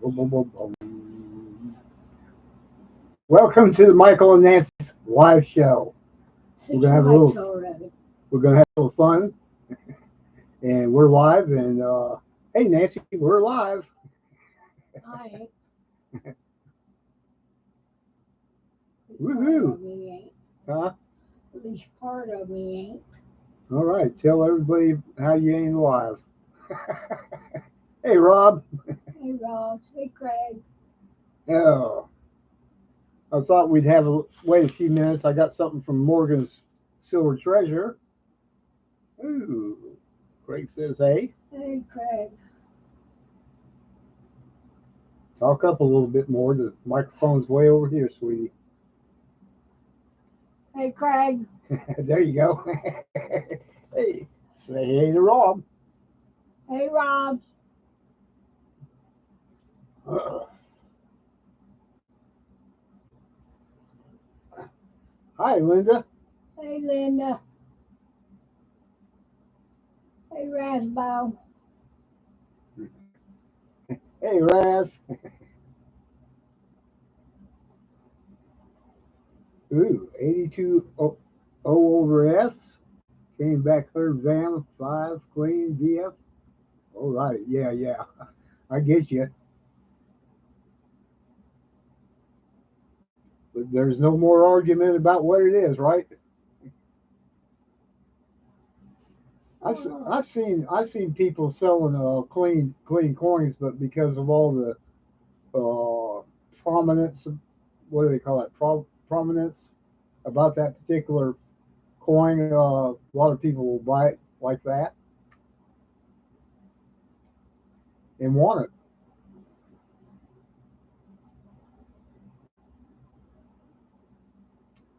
Boom, boom, boom, boom. Welcome to the Michael and Nancy's live show. We're Six gonna have a lights little. already. We're gonna have a little fun, and we're live. And hey, Nancy, we're live. I ain't. Part Woohoo! of me ain't. Huh? At least part of me ain't. All right. Tell everybody how you ain't live. Hey, Rob. Hey Rob. Hey Craig. Oh, I thought we'd have a wait a few minutes. I got something from Morgan's Silver Treasure. Ooh. Craig says, "Hey, Hey Craig. talk up a little bit more. The microphone's way over here, sweetie." Hey Craig. There you go. Hey, say hey to Rob. Hey Rob. Hi, Linda. Hey Linda. Hey Rasbow. Hey, Raz. Ooh, 82 O over S. Came back third van, 5 clean DF. All right. Yeah, yeah. I get you. But there's no more argument about what it is, right? I've seen people selling clean coins, but because of all the prominence, what do they call it? Prominence about that particular coin, a lot of people will buy it like that and want it.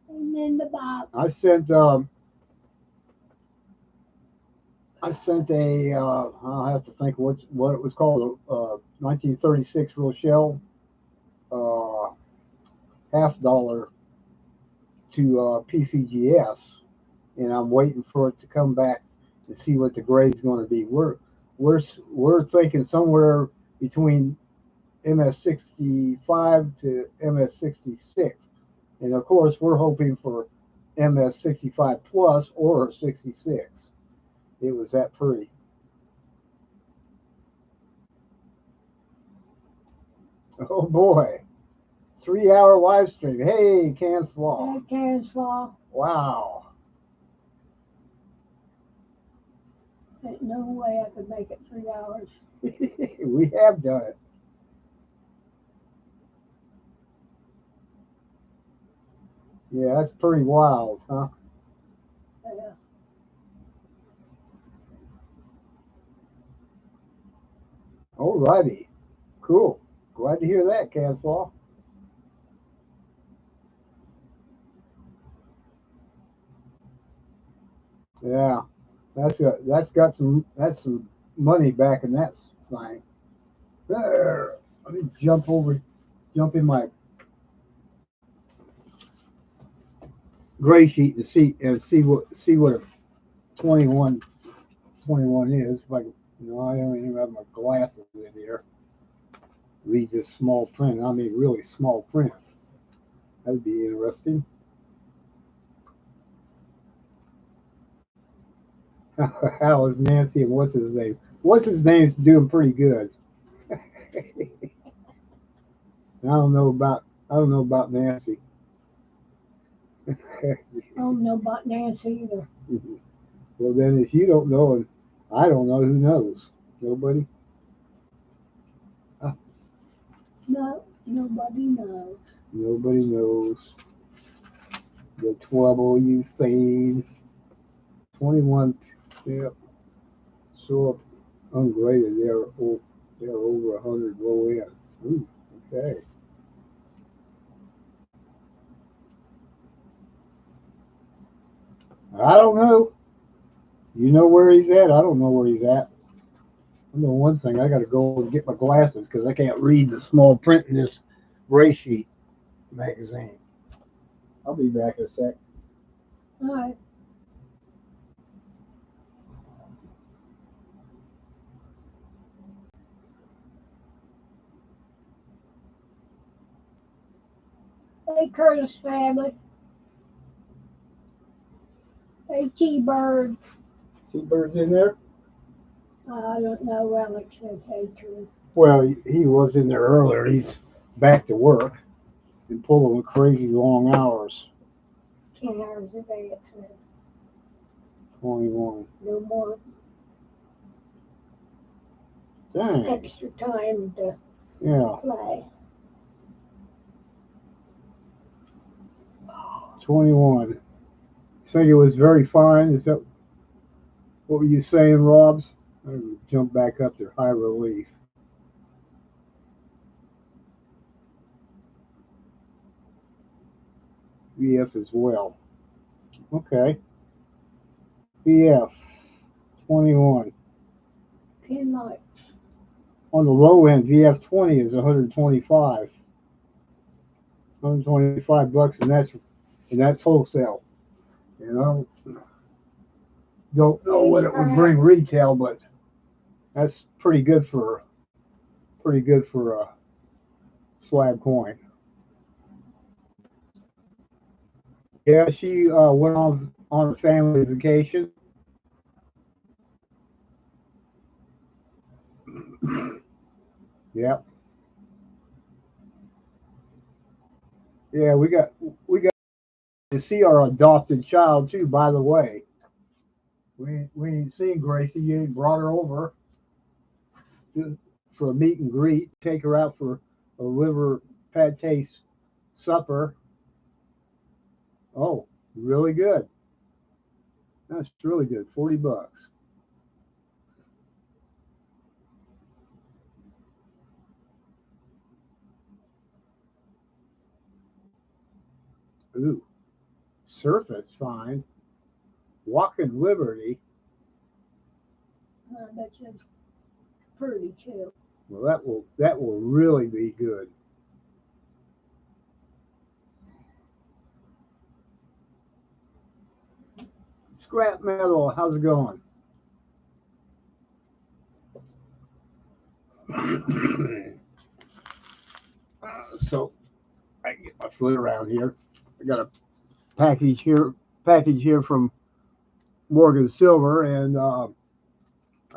Hey Linda Bob. I sent a I'll have to think what it was called, 1936 Rochelle uh, $half to PCGS, and I'm waiting for it to come back to see what the grade's going to be. We're we're thinking somewhere between MS65 to MS66, and of course we're hoping for MS65 plus or 66. It was that pretty. Oh boy, 3 hour live stream. Hey, Hey Canslaw. Canslaw. Wow. Ain't no way I could make it 3 hours. We have done it. Yeah, that's pretty wild, huh? Yeah. Alrighty. Cool. Glad to hear that, Canslaw. Yeah. That's some money back in that thing. There. Let me jump in my gray sheet and see what a 21 21 is. If I can, I don't even have my glasses in here. Read this small print. I mean, really small print. That'd be interesting. How is Nancy and what's his name? What's his name's doing pretty good. I don't know about Nancy. I don't know about Nancy either. Well, then if you don't know and I don't know, who knows? Nobody. Ah, No, nobody knows. nobody knows the trouble you save. 21. Yeah, so ungraded. They're over 100 low end. Ooh, okay. I don't know. You know where he's at? I don't know where he's at. I know one thing. I got to go and get my glasses because I can't read the small print in this gray sheet magazine. I'll be back in a sec. All right. Hey, Curtis family. Hey, T-Bird. T-Bird's in there? I don't know. Alex said hey to him. Well, he was in there earlier. He's back to work and pulling crazy long hours. 10 hours a day, it said. 21. No more Dang. extra time to Yeah. play. 21. Think it was very fine. Is that what were you saying, Robs? I'm gonna jump back up to high relief. VF as well. Okay. VF 21. 10 nights. On the low end, VF 20 is 125. 125 bucks, and that's wholesale. You know, don't know what it would bring retail, but that's pretty good for a slab coin. Yeah, she went on a family vacation. Yep. Yeah, we got to see our adopted child too. By the way, we ain't seen Gracie. You ain't brought her over for a meet and greet. Take her out for a liver pate supper. Oh, really good. That's really good. $40. Ooh, Surface fine. Walking Liberty. I bet you it's pretty too. Well, that will really be good. Scrap metal. How's it going? So I can get my foot around here. I got a package here from Morgan Silver, and I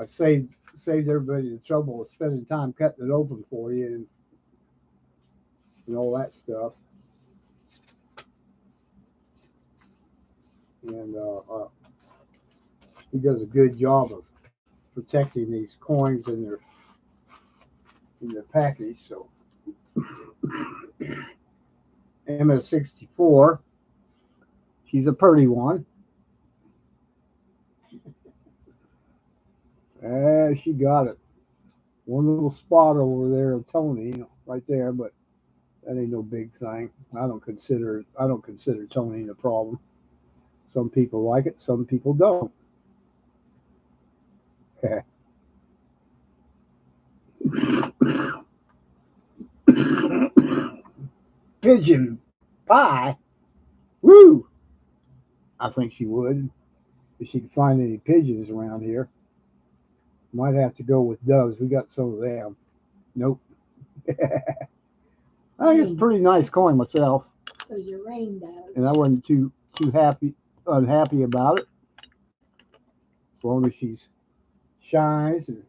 saved everybody the trouble of spending time cutting it open for you and all that stuff. And he does a good job of protecting these coins in their package. So MS64, she's a pretty one. She got it. One little spot over there of Tony right there, but that ain't no big thing. I don't consider toning a problem. Some people like it, some people don't. Pigeon pie. Woo! I think she would if she could find any pigeons around here. Might have to go with doves. We got some of them. Nope. I think it's a pretty nice coin myself, Because your rain does. and I wasn't too unhappy about it. As long as she's shines and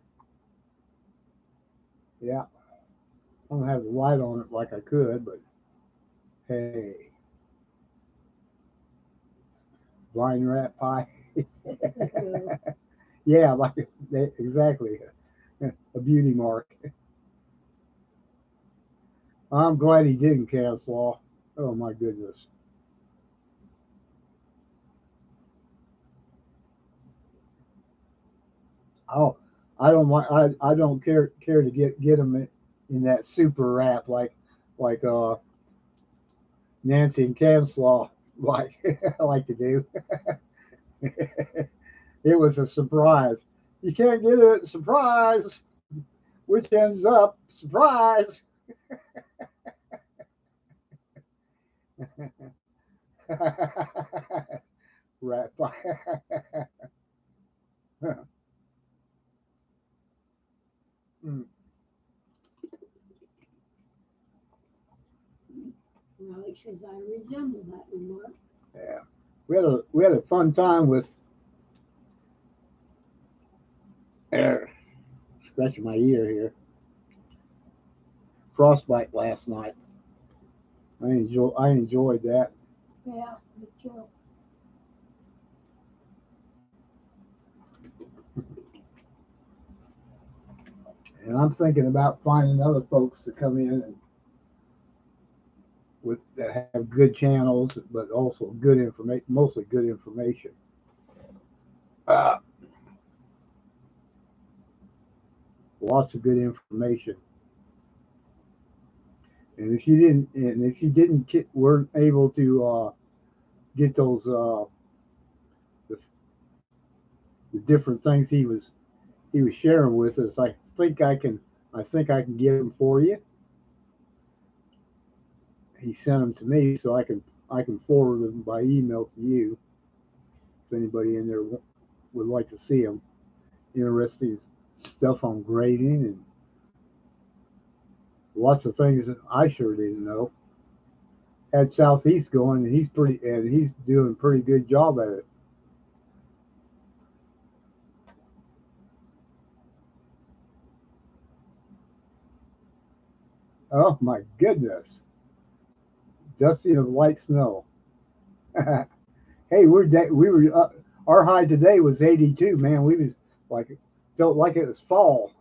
yeah, I don't have the light on it like I could, but hey, vine wrap pie. Yeah, like exactly a beauty mark. I'm glad he didn't cancel. Oh my goodness. Oh, I don't care to get him in that super wrap like Nancy and Camslaw like like to do. It was a surprise. You can't get it surprise, which ends up surprise. Rat Alex says I resemble that remark. Yeah, we had a fun time with scratching my ear here. Frostbite last night. I enjoyed that. Yeah, me too. And I'm thinking about finding other folks to come in and with that have good channels, but also good information, mostly good information. Uh, Lots of good information. And if you didn't weren't able to get those the, the different things he was sharing with us, I think I can get them for you. He sent them to me, so I can forward them by email to you if anybody in there would like to see them. Interesting stuff on grading and lots of things that I sure didn't know. Had Southeast going, and he's doing a pretty good job at it. Oh my goodness, dusting of light snow. Hey, we were our high today was 82. Man, we was like felt like it was fall.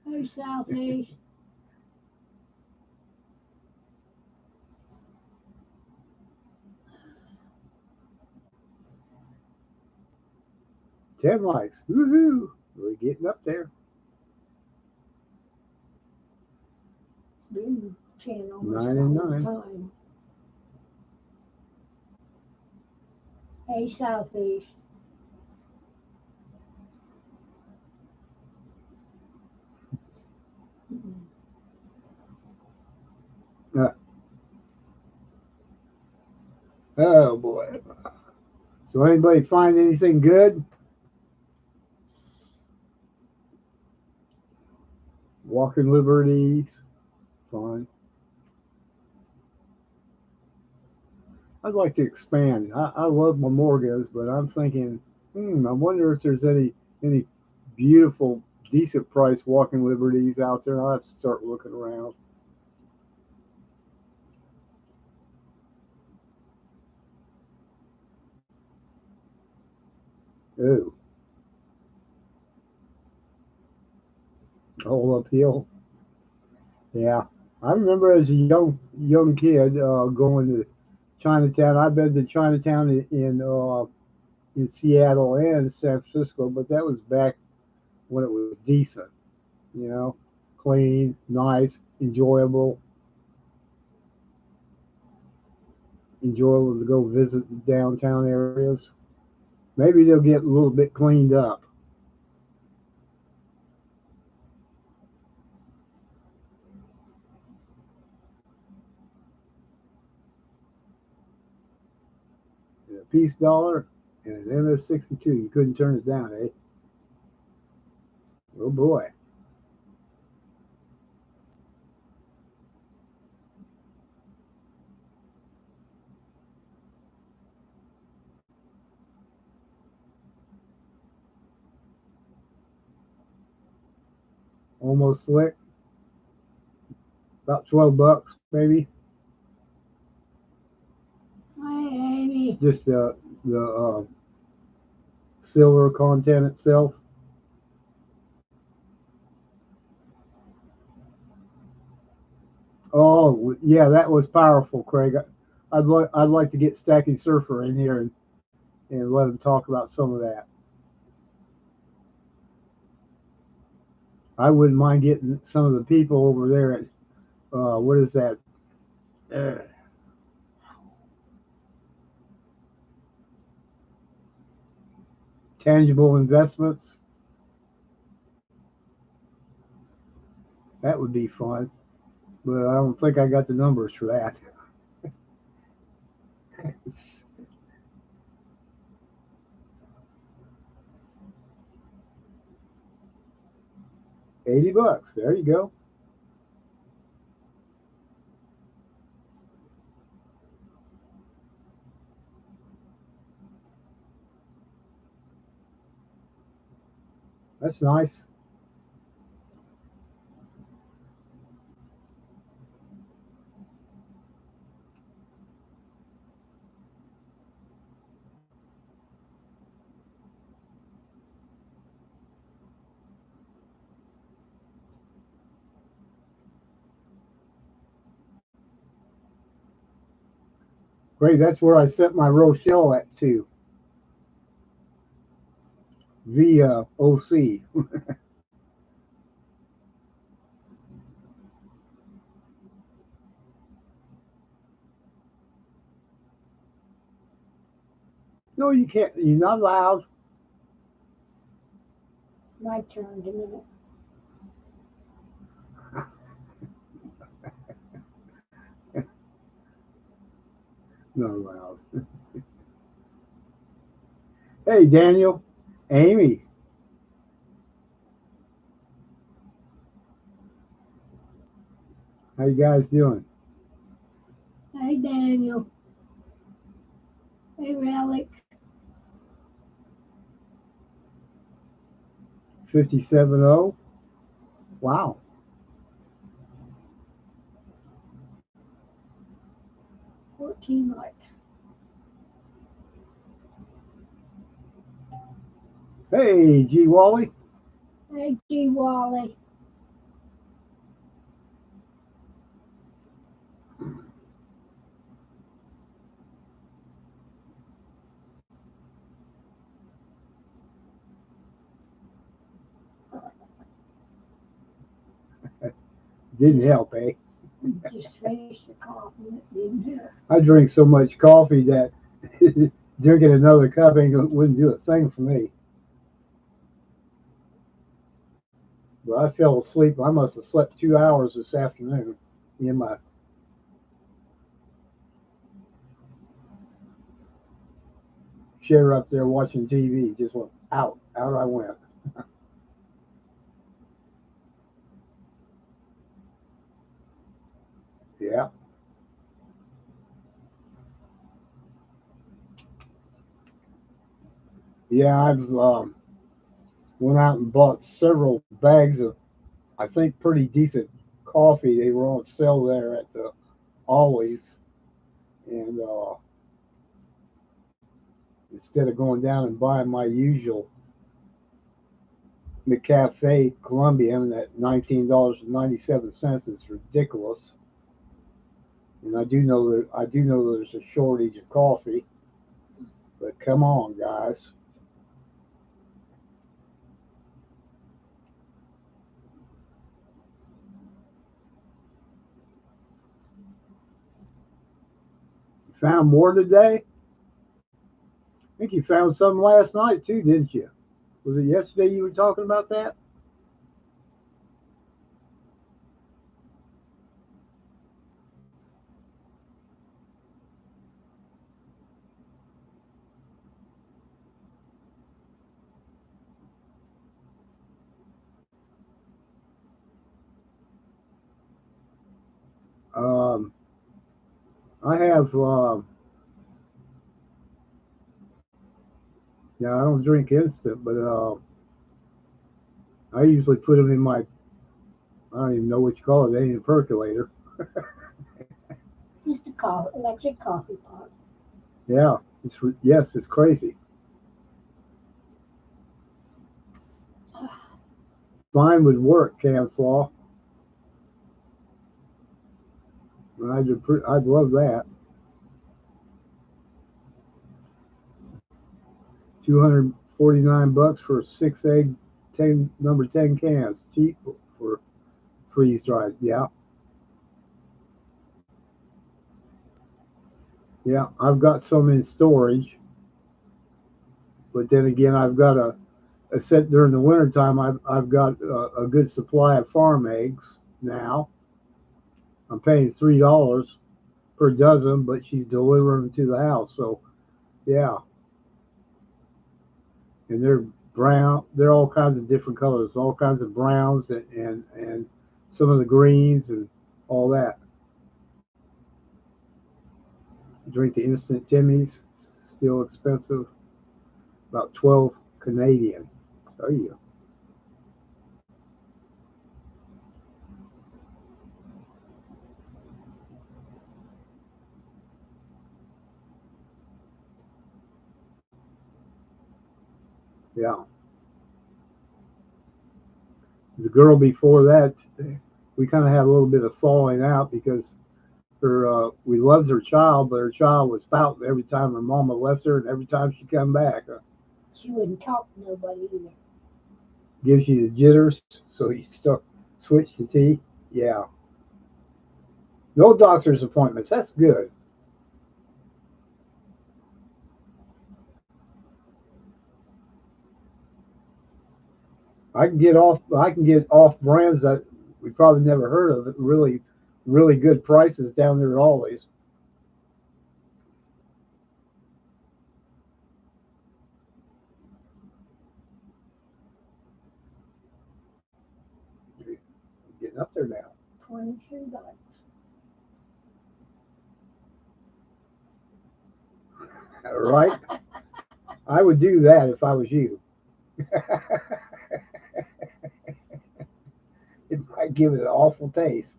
Hey, Southeast. 10 likes, woohoo! We're getting up there. It's been 10 almost 9 the and whole 9. time. Hey, Southeast. Uh, oh boy. So anybody find anything good? Walking Liberties, fun. I'd like to expand. I love Memorgas, but I'm thinking, I wonder if there's any beautiful, decent price Walking Liberties out there. I'll have to start looking around. Oh, all uphill. Yeah, I remember as a young kid going to Chinatown. I've been to Chinatown in Seattle and San Francisco, but that was back when it was decent. You know, clean, nice, enjoyable to go visit the downtown areas. Maybe they'll get a little bit cleaned up. And a Peace Dollar and an MS-62. You couldn't turn it down, eh? Oh boy. Almost slick. About 12 bucks, maybe. Hi, Amy. Just the silver content itself. Oh yeah, that was powerful, Craig. I'd like to get Stacking Surfer in here and let him talk about some of that. I wouldn't mind getting some of the people over there at what is that? Uh, Tangible investments. That would be fun, but I don't think I got the numbers for that. It's 80 bucks. There you go. That's nice. Great. That's where I sent my Rochelle at to via OC. No, you can't. You're not allowed. My turn in a minute. Not allowed. Hey, Daniel, Amy, how you guys doing? Hey, Daniel. Hey, Relic. 57-0. Wow. 14 likes. Hey, G Wally. Hey, G Wally. Didn't help, eh? Just finished the coffee. It didn't help. I drink so much coffee that drinking another cup wouldn't do a thing for me. But I fell asleep. I must have slept 2 hours this afternoon in my chair up there watching TV. Just went out. Out I went. Yeah. Yeah, I've went out and bought several bags of, I think, pretty decent coffee. They were on sale there at the Always, and instead of going down and buying my usual McCafe Colombian at $19.97 is ridiculous. And I do know there's a shortage of coffee, but come on, guys. You found more today? I think you found some last night too, didn't you? Was it yesterday you were talking about that? Um, I have. Yeah, I don't drink instant, but I usually put them in my. I don't even know what you call it. It ain't a percolator. Just a electric coffee pot. Yeah, yes, it's crazy. Mine would work, Canslaw. I'd love that. 249 bucks for 6 egg, 10 cans, cheap for freeze dried. Yeah, yeah. I've got some in storage, but then again, I've got a set during the wintertime. I've got a good supply of farm eggs now. I'm paying $3 per dozen, but she's delivering them to the house. So yeah, and they're brown. They're all kinds of different colors, all kinds of browns and some of the greens and all that. Drink the instant Jimmy's, still expensive, about 12 Canadian. Oh yeah. Yeah. The girl before that, we kind of had a little bit of falling out because her we loved her child, but her child was pouting every time her mama left her and every time she come back. She wouldn't talk to nobody either. Gives you the jitters, so you start switch to tea. Yeah. No doctor's appointments. That's good. I can get off brands that we probably never heard of at really really good prices down there at Ollie's. Getting up there now. $23. Right? I would do that if I was you. It might give it an awful taste.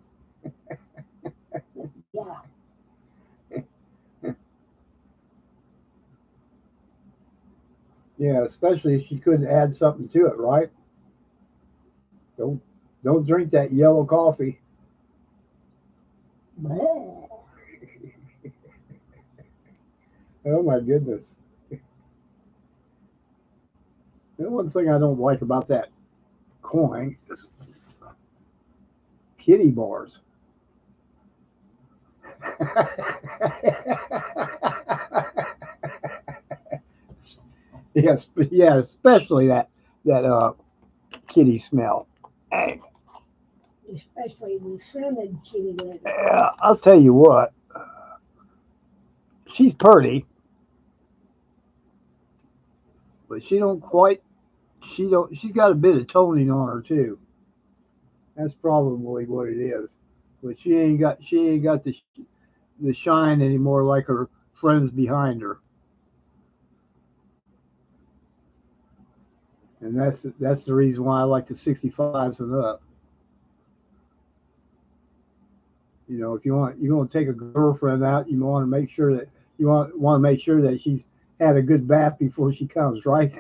Yeah. Yeah, especially if she couldn't add something to it, right? Don't don't drink that yellow coffee. Bleh. Oh my goodness. The one thing I don't like about that coin is kitty bars. Yes, yeah, especially that kitty smell. Hey, Especially the scented kitty litter. I'll tell you what, she's pretty, but she don't quite. She don't. She's got a bit of toning on her too. That's probably what it is. But she ain't got the shine anymore like her friends behind her, and that's the reason why I like the 65s and up. You know, if you're going to take a girlfriend out, you want to make sure that want to make sure that she's had a good bath before she comes, right?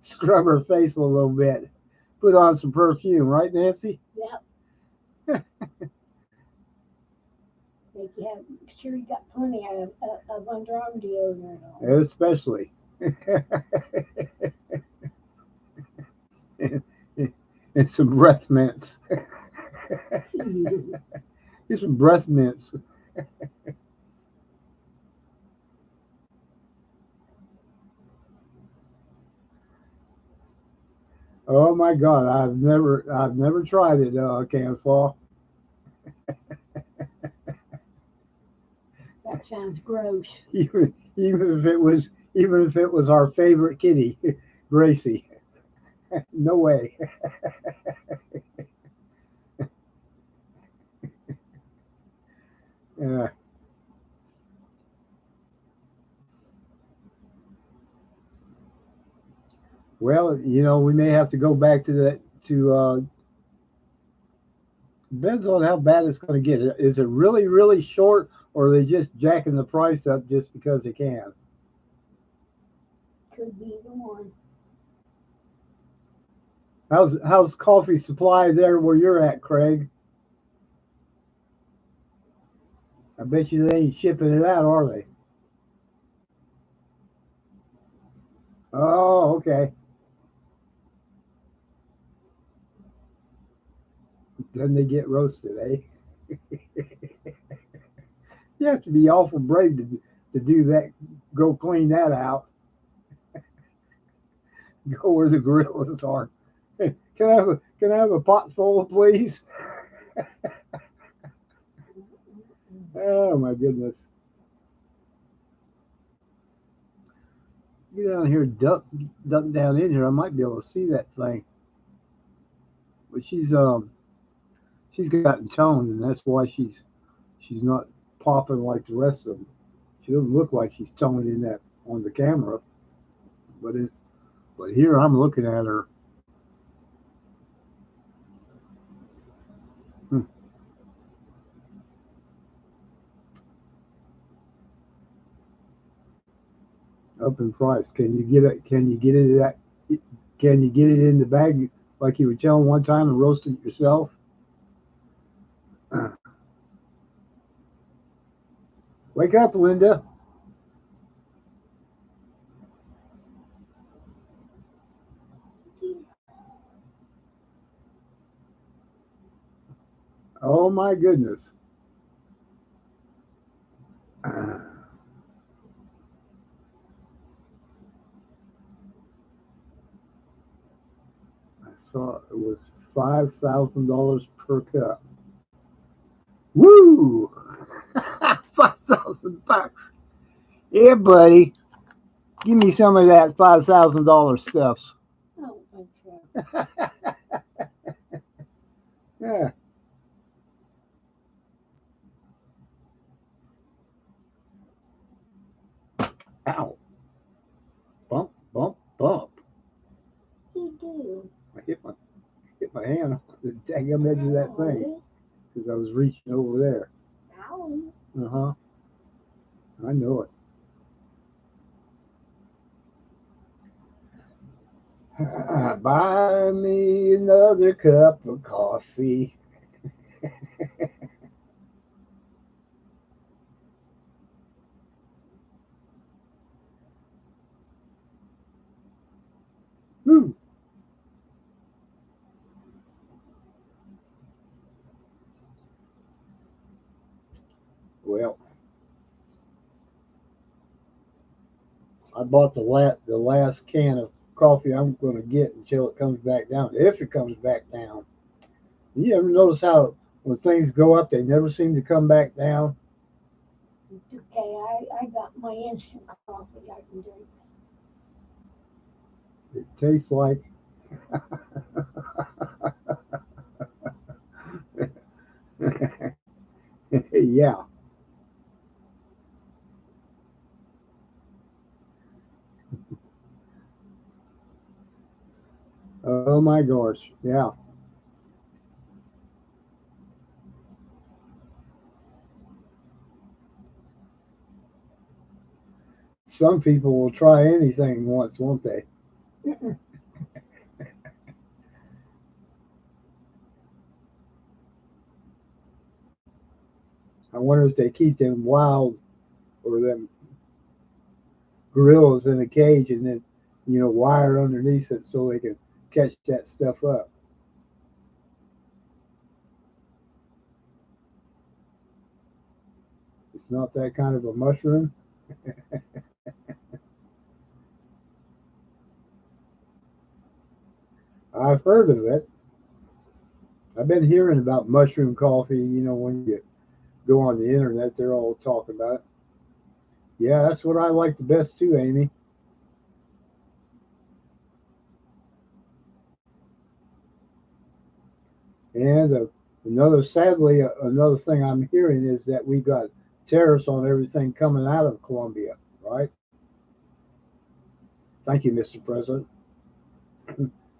Scrub her face a little bit, put on some perfume, right, Nancy? Yep. Make you have sure you got plenty of underarm deodorant on. Especially. And some breath mints. Get some breath mints. Oh my God, I've never tried it, Canslaw. That sounds gross. Even if it was our favorite kitty, Gracie. No way. Uh, well, you know, we may have to go back to that to depends on how bad it's going to get. Is it really really short, or are they just jacking the price up just because they can? Could be the one. How's coffee supply there where you're at, Craig? I bet you they ain't shipping it out, are they? Oh, okay. Then they get roasted, eh? You have to be awful brave to do that. Go clean that out. Go where the gorillas are. Can I have a pot full, please? Oh my goodness. Get down here, duck down in here. I might be able to see that thing. But she's gotten toned, and that's why she's not popping like the rest of them. She doesn't look like she's toned in that on the camera, but but here I'm looking at her. Hmm. up in price. Can you get it? Can you get it at? Can you get it in the bag like you were telling one time and roast it yourself? Wake up, Linda. Oh my goodness. I saw it was $5,000 per cup. Woo! $5,000. Yeah, buddy. Give me some of that $5,000 stuff. I don't think so. Yeah. Ow. Bump, bump, bump. You do. I hit my hand on the daggum edge of that thing because I was reaching over there. Ow. Uh huh. I know it. Buy me another cup of coffee. Whew. Well, I bought the last can of coffee I'm going to get until it comes back down. If it comes back down, you ever notice how when things go up, they never seem to come back down? It's okay. I got my instant coffee I can drink. It tastes like yeah. Oh my gosh, yeah. Some people will try anything once, won't they? I wonder if they keep them wild or them gorillas in a cage and then wire underneath it so they can catch that stuff up. It's not that kind of a mushroom. I've heard of it. I've been hearing about mushroom coffee. When you go on the internet, they're all talking about it. Yeah, that's what I like the best too, Amy. And another thing I'm hearing is that we've got tariffs on everything coming out of Colombia, right? Thank you, Mr. President.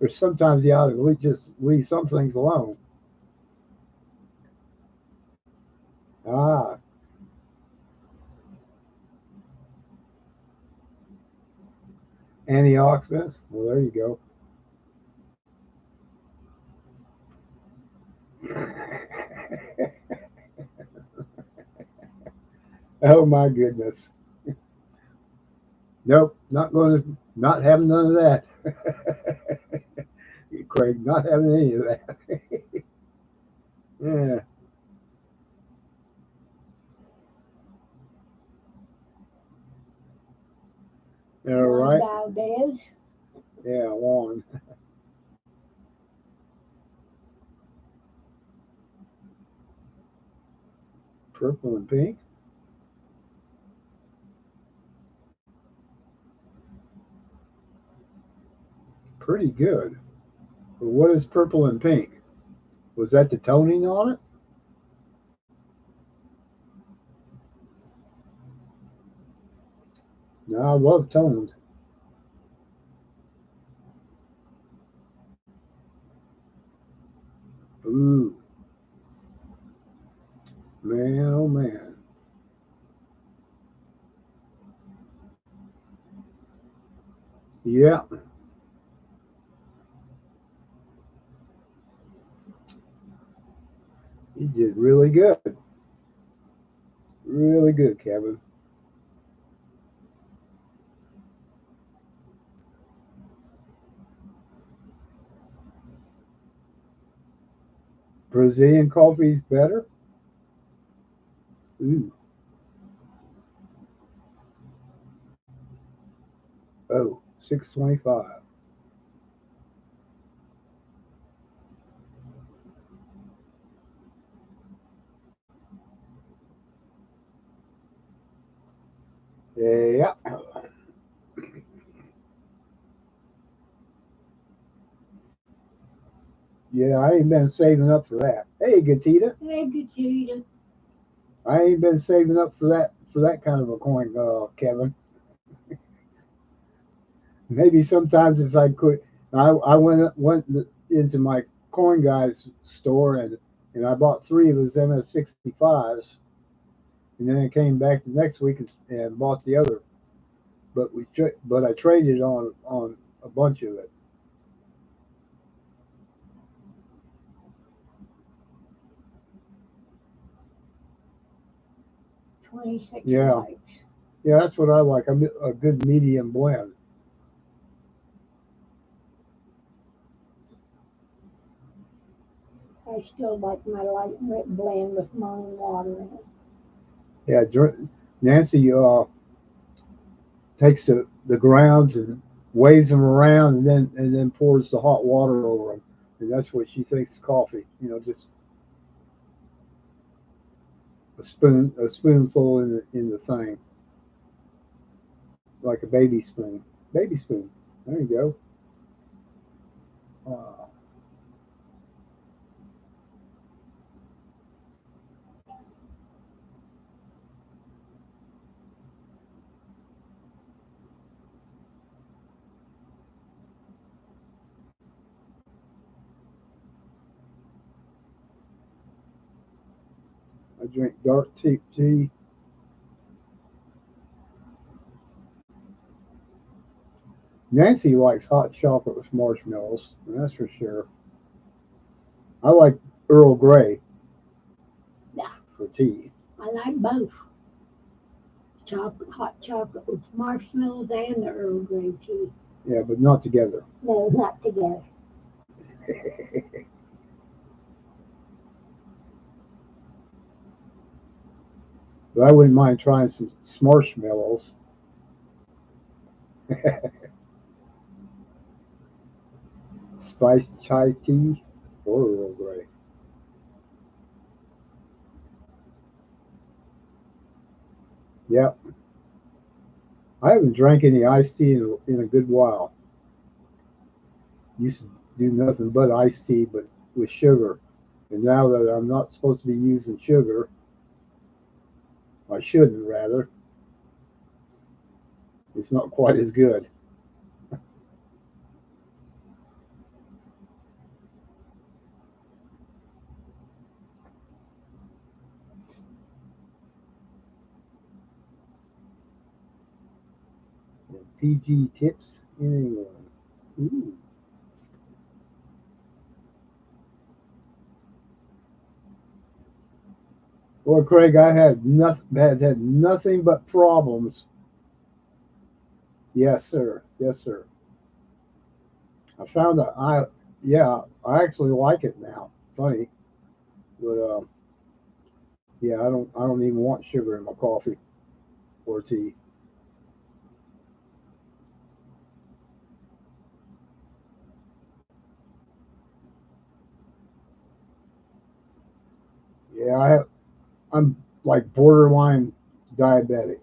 Or sometimes you ought to just leave some things alone. Ah, antioxidants. Well, there you go. Oh my goodness. Nope, not having none of that. Craig, not having any of that. Yeah. All Juan right. Valdez. Yeah, Juan. Purple and pink. Pretty good. But what is purple and pink? Was that the toning on it? No, I love toned. Ooh, man, oh man. You did really good. Really good, Kevin. Brazilian coffee's better? Ooh. Oh, 625. Yeah. Yeah, I ain't been saving up for that. Hey, Gatita. Hey, good Cheetah. I ain't been saving up for that kind of a coin, Kevin. Maybe sometimes if I could, I went into my coin guy's store and I bought three of his MS65s, and then I came back the next week and bought the other. But I traded on a bunch of it. 26 Yeah, likes. yeah, that's what I like. A good medium blend. I still like my light blend with moon water in it. Yeah, Nancy takes the grounds and waves them around and then pours the hot water over them, and that's what she thinks is coffee. You know, just a spoonful in the thing, like a baby spoon. There you go. I drink dark tea. Nancy likes hot chocolate with marshmallows, that's for sure. I like Earl Grey Yeah, for tea. I like both. Chocolate, hot chocolate with marshmallows and the Earl Grey tea. Yeah, but not together. No, not together. But I wouldn't mind trying some marshmallows. Spiced chai tea or Earl Grey. Yep. I haven't drank any iced tea in a good while. Used to do nothing but iced tea, but with sugar. And now that I'm not supposed to be using sugar, I shouldn't rather. It's not quite as good. PG tips in England. Ooh. Well, Craig, I had nothing but problems. Yes, sir. Yes, sir. I found that yeah, I actually like it now. Funny, but yeah, I don't even want sugar in my coffee or tea. Yeah, I'm like borderline diabetic.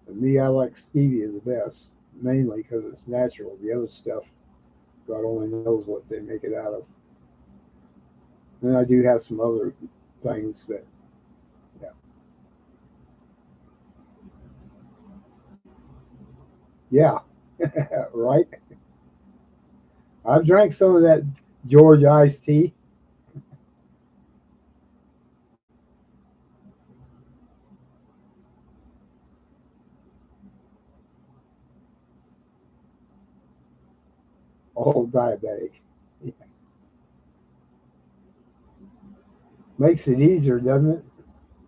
And me, I like stevia the best, mainly because it's natural. The other stuff, God only knows what they make it out of. And I do have some other things that, yeah, yeah, right. I've drank some of that George iced tea. all diabetic. Yeah. Makes it easier, doesn't it?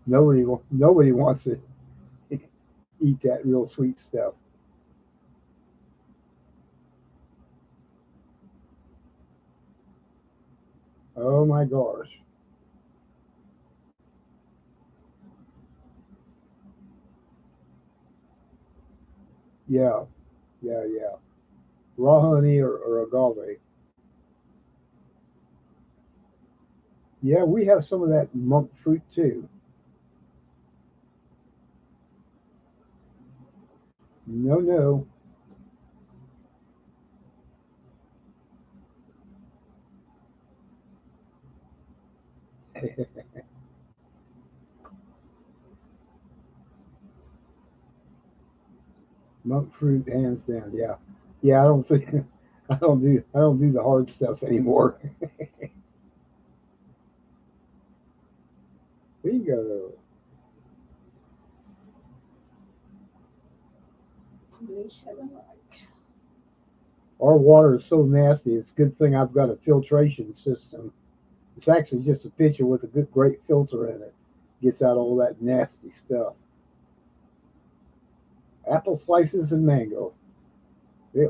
Nobody wants to eat that real sweet stuff. Oh my gosh. Yeah, yeah. Raw honey or agave. Yeah, we have some of that monk fruit too. No, no. Monk fruit, hands down. Yeah, yeah. I don't think I don't do the hard stuff anymore. Bingo. Our water is so nasty. It's a good thing I've got a filtration system. It's actually just a pitcher with a good, great filter in it. Gets out all that nasty stuff. Apple slices and mango. Yeah,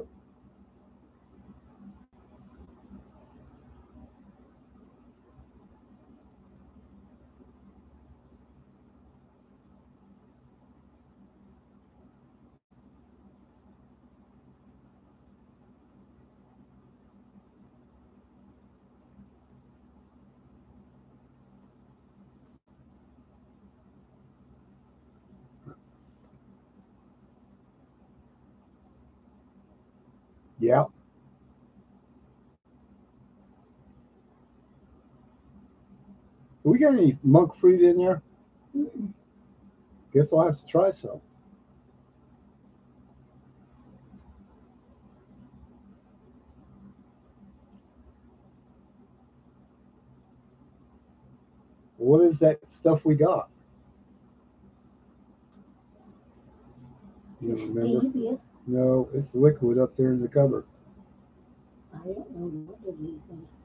yeah. We got any monk fruit in there? Mm-mm. Guess I'll have to try some. What is that stuff we got? You don't remember? Stevia. No, it's liquid up there in the cupboard. I don't know what it is.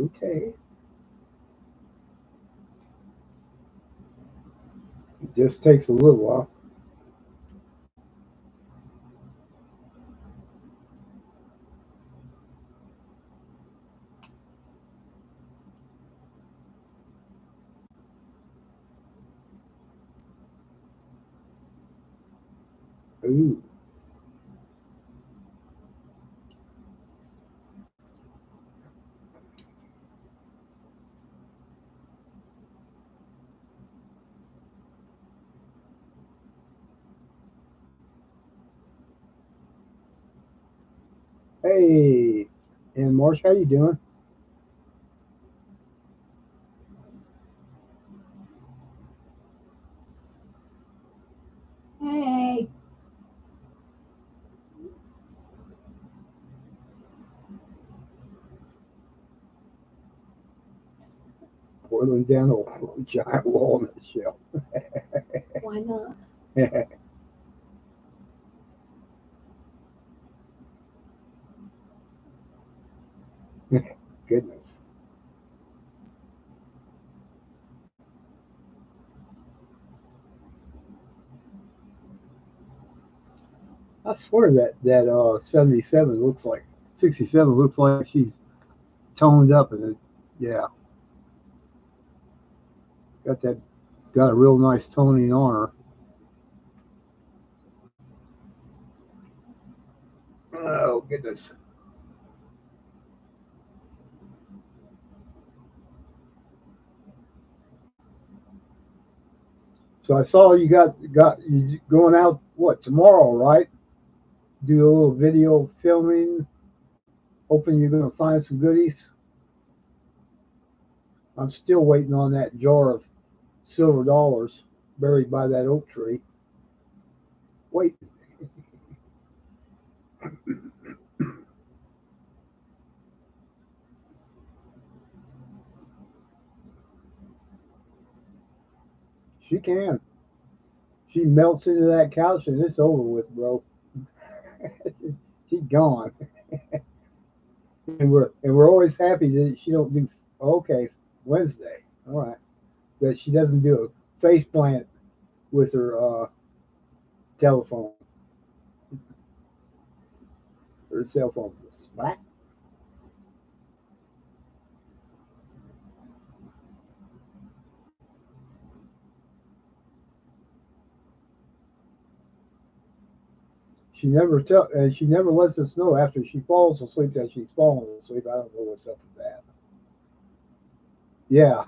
Okay. It just takes a little while. Ooh. Hey, and Marsh, how you doing? Hey, Boiling down a giant walnut shell. why not? Goodness. I swear that 77 looks like 67 looks like she's toned up and it, yeah, got that got a real nice toning on her. Oh goodness. So I saw you got you going out what tomorrow, right? Do a little video filming. Hoping you're gonna find some goodies. I'm still waiting on that jar of silver dollars buried by that oak tree. Wait, she can. She melts into that couch and it's over with, bro. She's gone. we're always happy that she don't do okay Wednesday. All right, that she doesn't do a face plant with her telephone or cell phone. Smack. She never lets us know after she falls asleep that she's fallen asleep. I don't know what's up with that. Yeah,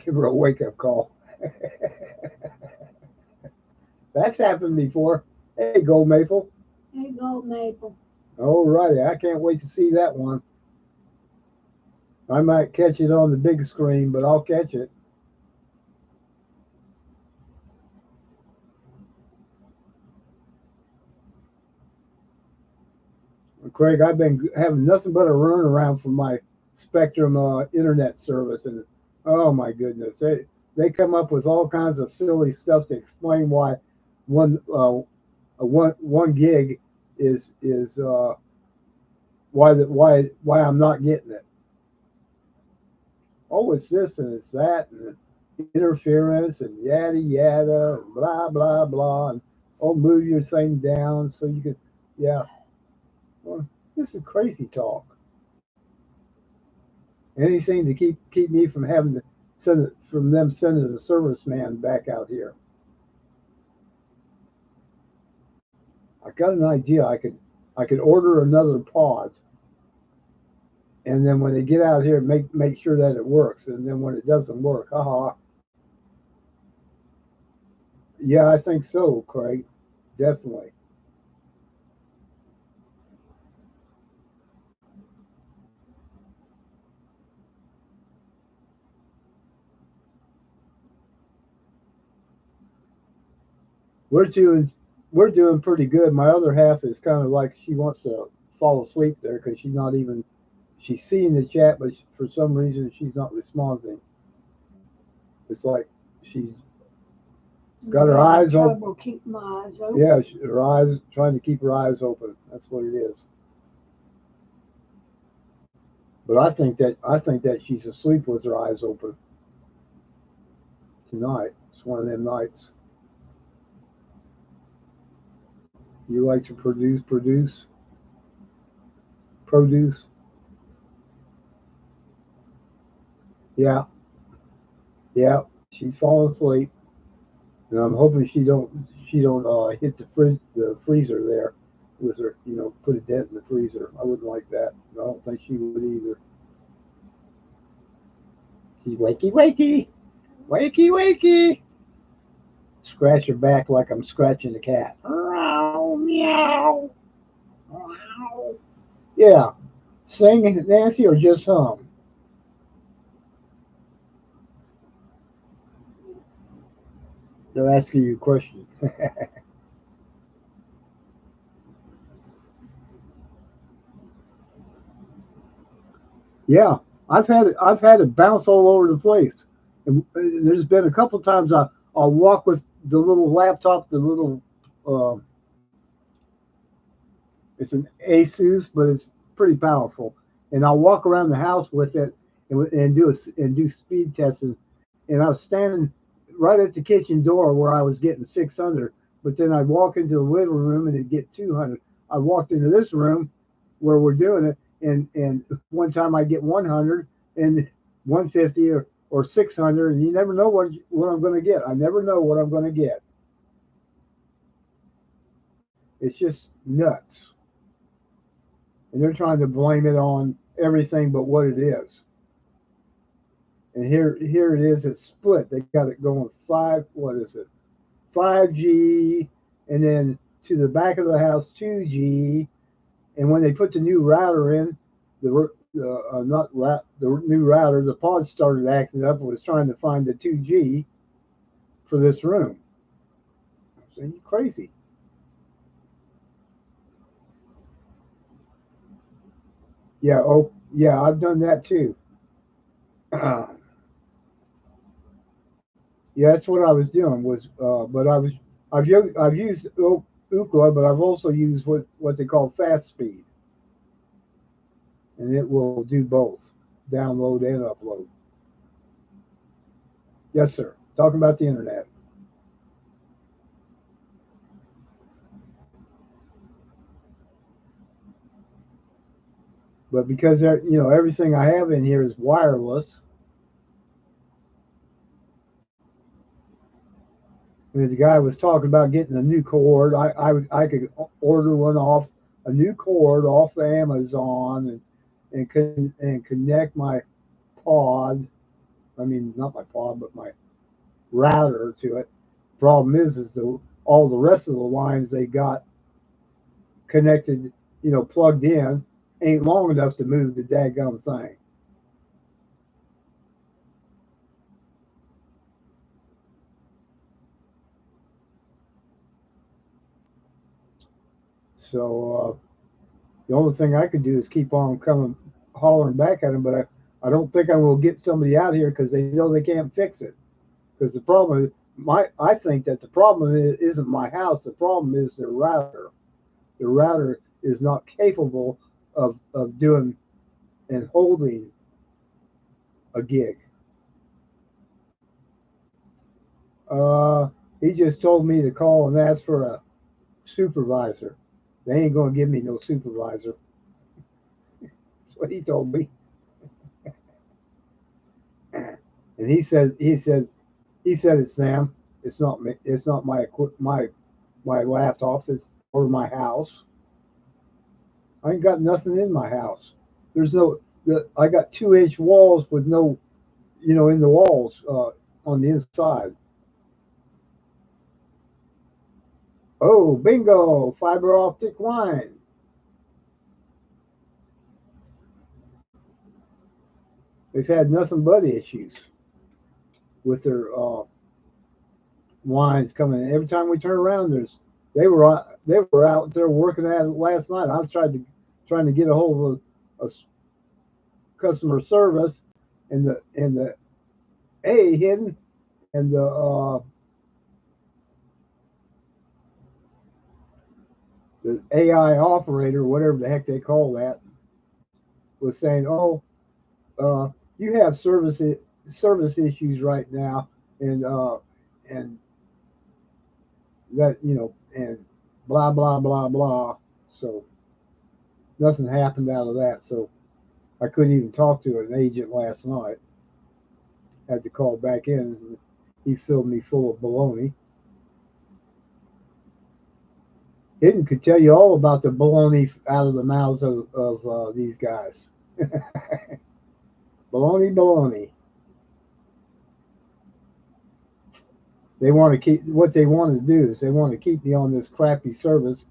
give her a wake up call. That's happened before. Hey, Gold Maple. There you go, Maple. All righty, I can't wait to see that one. I might catch it on the big screen, but I'll catch it. Craig, I've been having nothing but a run around for my Spectrum internet service, and oh my goodness, they come up with all kinds of silly stuff to explain why one one gig is why I'm not getting it. Oh, it's this and it's that and interference and yada yada and blah blah blah and oh, move your thing down so you can, yeah. Well, this is crazy talk. Anything to keep me from having to send it, from them sending the serviceman back out here. I got an idea. I could order another pod, and then when they get out here, make sure that it works. And then when it doesn't work, haha. Yeah, I think so, Craig. Definitely. We're doing we're doing pretty good. My other half is kind of like she wants to fall asleep there because she's seeing the chat, but for some reason she's not responding. It's like she's got her eyes open. Trouble keep my eyes open. Yeah, her eyes, trying to keep her eyes open. That's what it is. But I think that she's asleep with her eyes open tonight. It's one of them nights. You like to produce. Yeah, yeah. She's falling asleep, and I'm hoping she don't hit the freezer there with her. Put a dent in the freezer. I wouldn't like that. I don't think she would either. She's wakey wakey, wakey wakey. Scratch her back like I'm scratching a cat. Meow, meow, meow. Yeah. Sing, Nancy, or just hum? They're asking you a question. Yeah, I've had it bounce all over the place, and there's been a couple times I'll walk with the little laptop, the little uh, it's an Asus, but it's pretty powerful, and I'll walk around the house with it and do speed testing, and I was standing right at the kitchen door where I was getting 600, but then I'd walk into the living room and it'd get 200. I walked into this room where we're doing it, and one time I get 100 and 150 or 600, and you never know what I'm going to get. I never know what I'm going to get. It's just nuts, and they're trying to blame it on everything but what it is. And here it is. It's split. They got it going five. What is it? 5G, and then to the back of the house 2G. And when they put the new router in, not the new router, the pod started acting up and was trying to find the 2G for this room. So you crazy. Yeah. Oh, yeah. I've done that too. Yeah, that's what I was doing. But I've used Ookla, but I've also used what they call fast speed, and it will do both, download and upload. Yes, sir. Talking about the internet. But because everything I have in here is wireless, and the guy was talking about getting a new cord. I could order one off a new cord off Amazon and connect my pod. I mean, not my pod, but my router to it. Problem is all the rest of the lines they got connected, plugged in, ain't long enough to move the daggum thing. So the only thing I could do is keep on coming, hollering back at them. But I don't think I will get somebody out here because they know they can't fix it. Because the problem is, I think that the problem isn't my house. The problem is their router. The router is not capable of doing and holding a gig. Uh, he just told me to call and ask for a supervisor. They ain't gonna give me no supervisor. That's what he told me. And he said it's Sam. It's not me. It's not my laptops. It's or my house. I ain't got nothing in my house. There's no. I got 2-inch walls with no, in the walls on the inside. Oh, bingo! Fiber optic line. They've had nothing but issues with their lines coming in. Every time we turn around, they were out there working at it last night. I was trying to get a hold of customer service, and the A hidden, and the AI operator, whatever the heck they call that, was saying, "Oh, uh, you have service issues right now, and that and blah blah blah blah." So nothing happened out of that. So I couldn't even talk to an agent last night. Had to call back in. He filled me full of baloney. Hidden could tell you all about the baloney out of the mouths of these guys. Baloney, baloney. They want to keep what they want to do is they want to keep me on this crappy service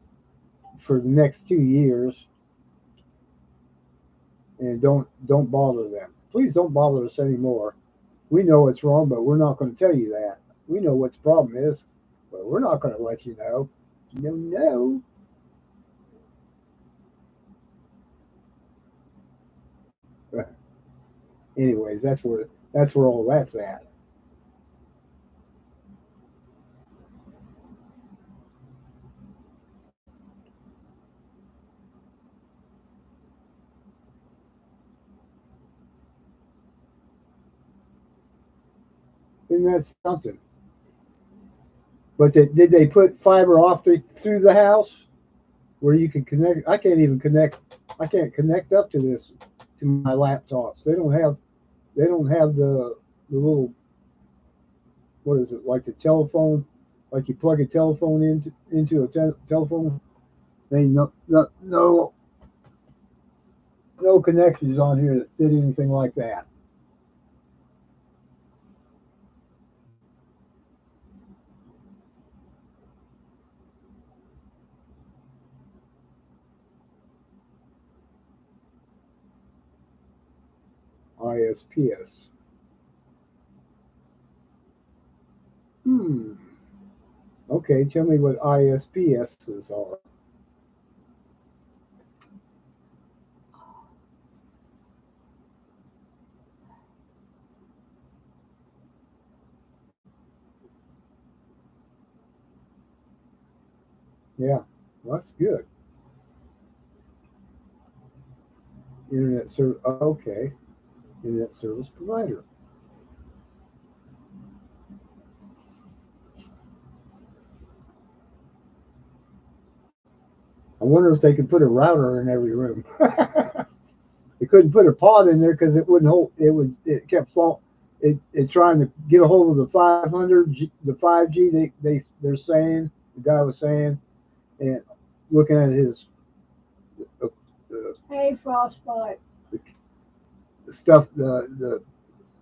for the next 2 years, and don't bother them. Please don't bother us anymore. We know it's wrong, but we're not going to tell you that. We know what the problem is, but we're not going to let you know. No, no. Anyways, that's where all that's at. And that's something. But did they put fiber optic through the house where you can connect? I can't even connect. I can't connect up to this to my laptops. They don't have the little, what is it, like the telephone, like you plug a telephone into a telephone. They no connections on here that fit anything like that. ISPS. Hmm. Okay, tell me what ISPSs are. Yeah, well, that's good. Internet service. Okay, internet service provider. I wonder if they could put a router in every room. They couldn't put a pod in there because it wouldn't hold. It kept fault. It trying to get a hold of the 500, the 5G. They're saying, the guy was saying, and looking at his uh, Hey, Frostbite. stuff, the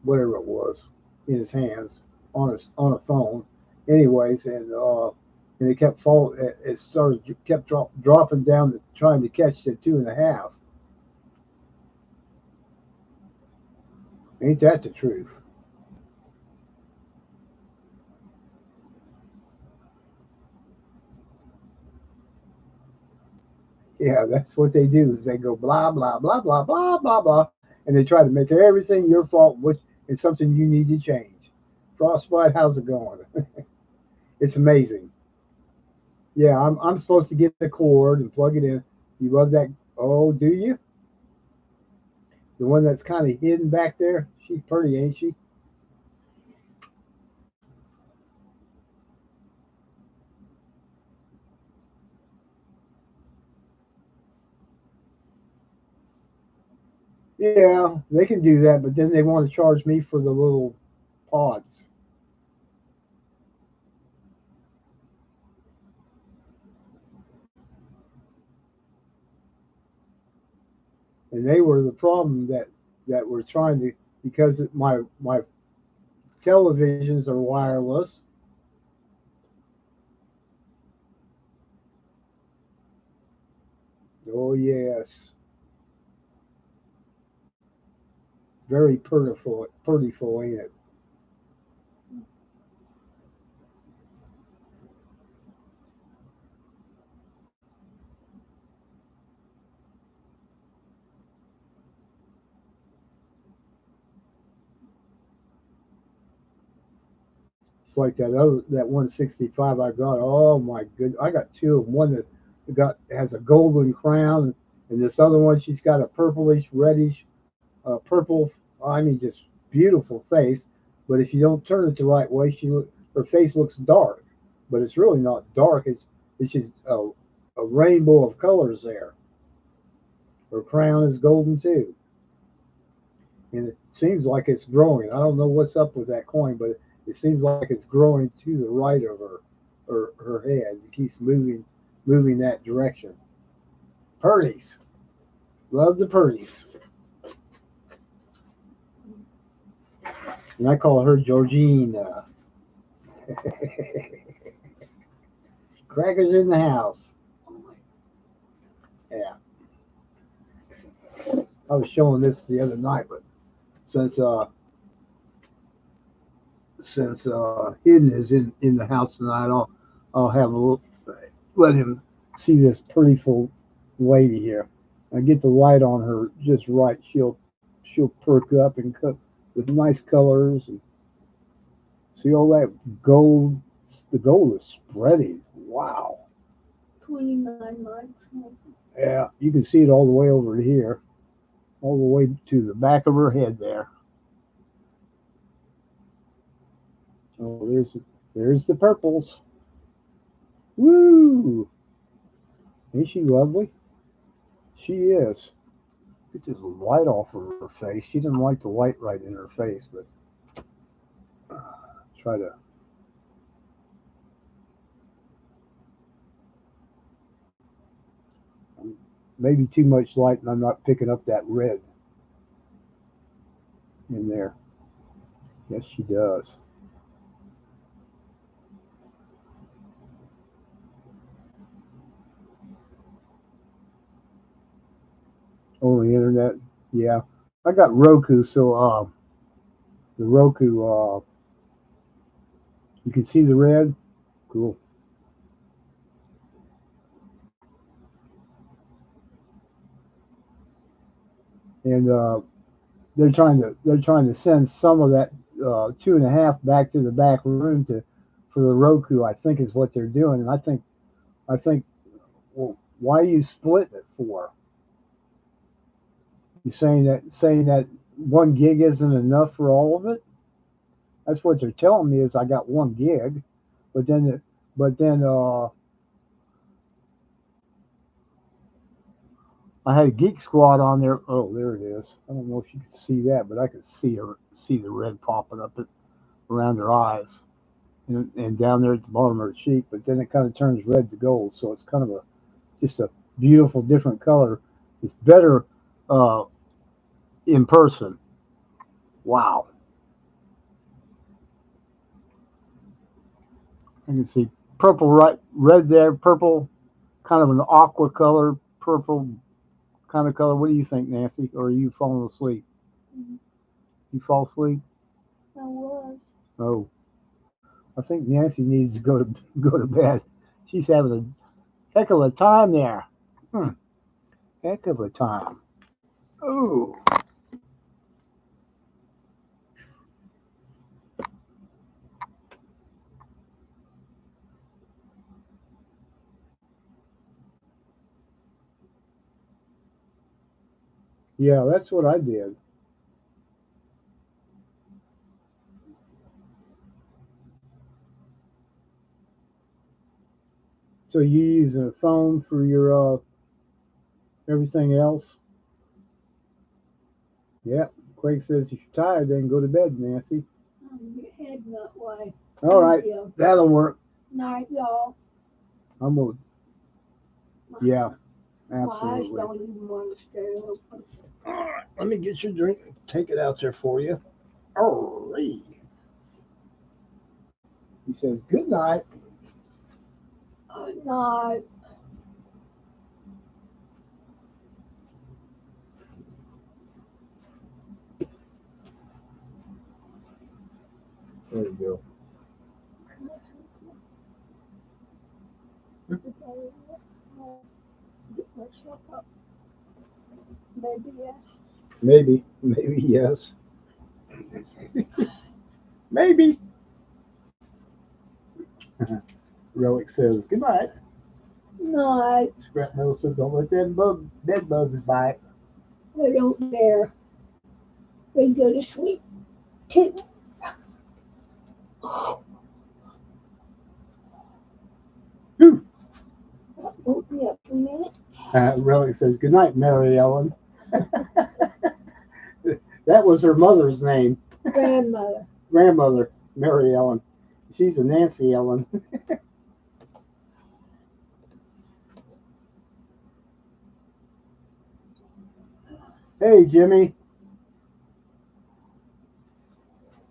whatever it was in his hands on a phone. Anyways, and it kept fall. It started kept dropping down, trying to catch the 2.5. Ain't that the truth? Yeah, that's what they do. Is they go blah blah blah blah blah blah blah, and they try to make everything your fault, which is something you need to change. Frostbite, how's it going? It's amazing. Yeah, I'm supposed to get the cord and plug it in. You love that? Oh, do you? The one that's kind of hidden back there. She's pretty, ain't she? Yeah, they can do that, but then they want to charge me for the little pods, and they were the problem that we're trying to, because my televisions are wireless. Oh yes, very purtiful, ain't it? It's like that 165 I got. Oh my good, I got two of them. One that got has a golden crown, and this other one she's got a purplish reddish, purple. I mean, just beautiful face. But if you don't turn it the right way, her face looks dark, but it's really not dark. It's just a rainbow of colors there. Her crown is golden too, and it seems like it's growing. I don't know what's up with that coin, but it seems like it's growing to the right of her head. It keeps moving that direction. Purdy's, love the Purdy's, and I call her Georgina. Crackers in the house. Yeah, I was showing this the other night, but since uh since Hidden is in the house tonight, I'll have a look, let him see this pretty full lady here. I get the light on her just right. She'll perk up and cook with nice colors, and see all that gold. The gold is spreading. Wow. 29 months. Yeah, you can see it all the way over here, all the way to the back of her head there. Oh, there's the purples. Woo! Ain't she lovely? She is. Get this light off of her face. She didn't like the light right in her face, but try to, maybe too much light and I'm not picking up that red in there. Yes, she does. On the internet. Yeah. I got Roku, so the Roku, you can see the red. Cool. And they're trying to send some of that 2.5 back to the back room to for the Roku. I think is what they're doing, and I think, well, why are you splitting it for? You saying that 1 gig isn't enough for all of it? That's what they're telling me is I got 1 gig, but then I had Geek Squad on there. Oh, there it is. I don't know if you can see that, but I could see the red popping up around her eyes and down there at the bottom of her cheek. But then it kind of turns red to gold, so it's kind of just a beautiful different color. It's better uh, in person. Wow, I can see purple right, red there, purple, kind of an aqua color, purple kind of color. What do you think, Nancy? Or are you falling asleep? You fall asleep? I was. Oh, I think Nancy needs to go to go to bed. She's having a heck of a time there. Hmm, heck of a time. Ooh. Yeah, that's what I did. So you using a phone for your everything else? Yeah. Craig says if you're tired, then go to bed, Nancy. Your head that way. All right, Thank you. that'll work. Night, y'all. I'm gonna. Yeah, My eyes absolutely. don't even want to stay open. All right, let me get your drink. Take it out there for you. All right. He says good night. Night. There you go. Get myself up. Maybe yes. Maybe yes. Maybe. Relic says good night. Night. Scrap Metal says don't let them bed bugs bite. They don't dare. They go to sleep too. Whew. Woke me up a minute. Relic says good night, Mary Ellen. That was her mother's name. Grandmother. Grandmother, Mary Ellen. She's a Nancy Ellen. Hey, Jimmy.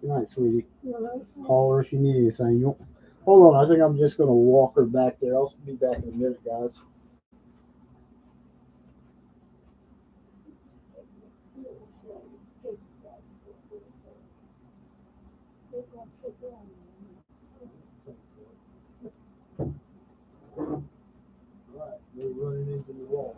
Good night, sweetie. Call her if you need anything. Hold on, I think I'm just going to walk her back there. I'll be back in a minute, guys. Right, they're running into the walls.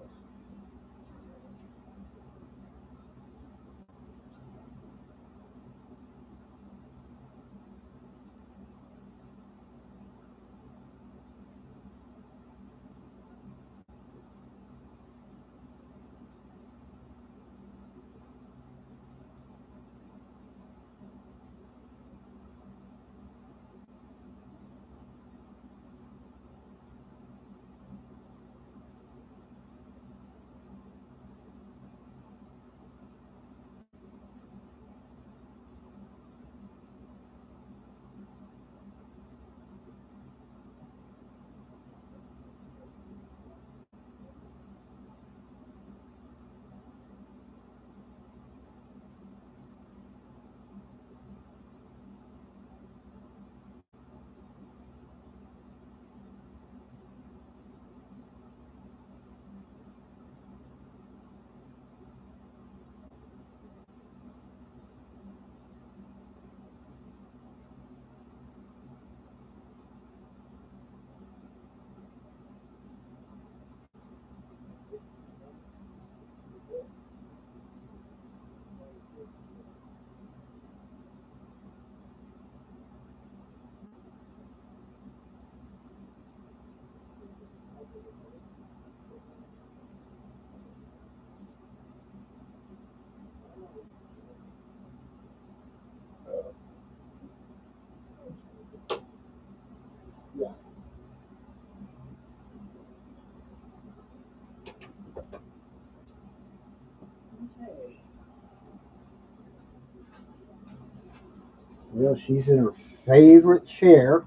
Well, she's in her favorite chair.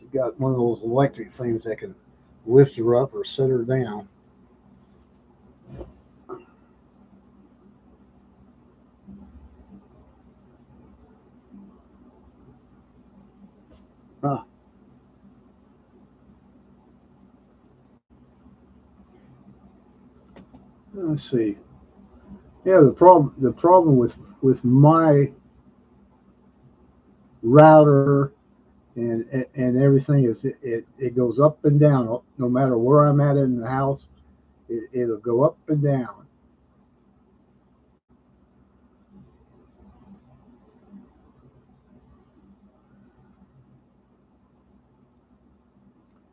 She's got one of those electric things that can lift her up or set her down. Huh. Let's see. Yeah, the problem with my router and everything is it goes up and down no matter where I'm at in the house. It'll go up and down.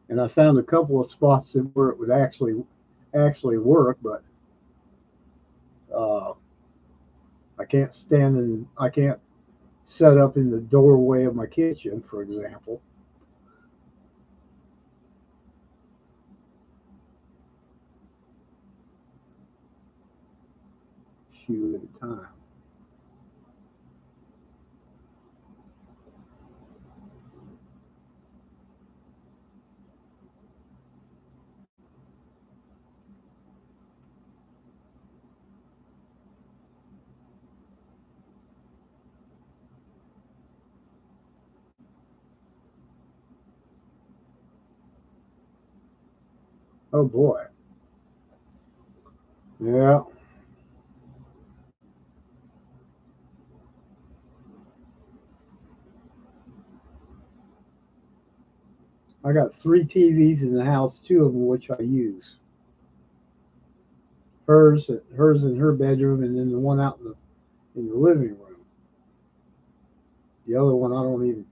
And I found a couple of spots where it would actually work, but uh, I can't set up in the doorway of my kitchen, for example. Shoe at a time. Oh boy. Yeah, I got three TVs in the house, two of them which I use. Hers in her bedroom, and then the one out in the living room. The other one I don't even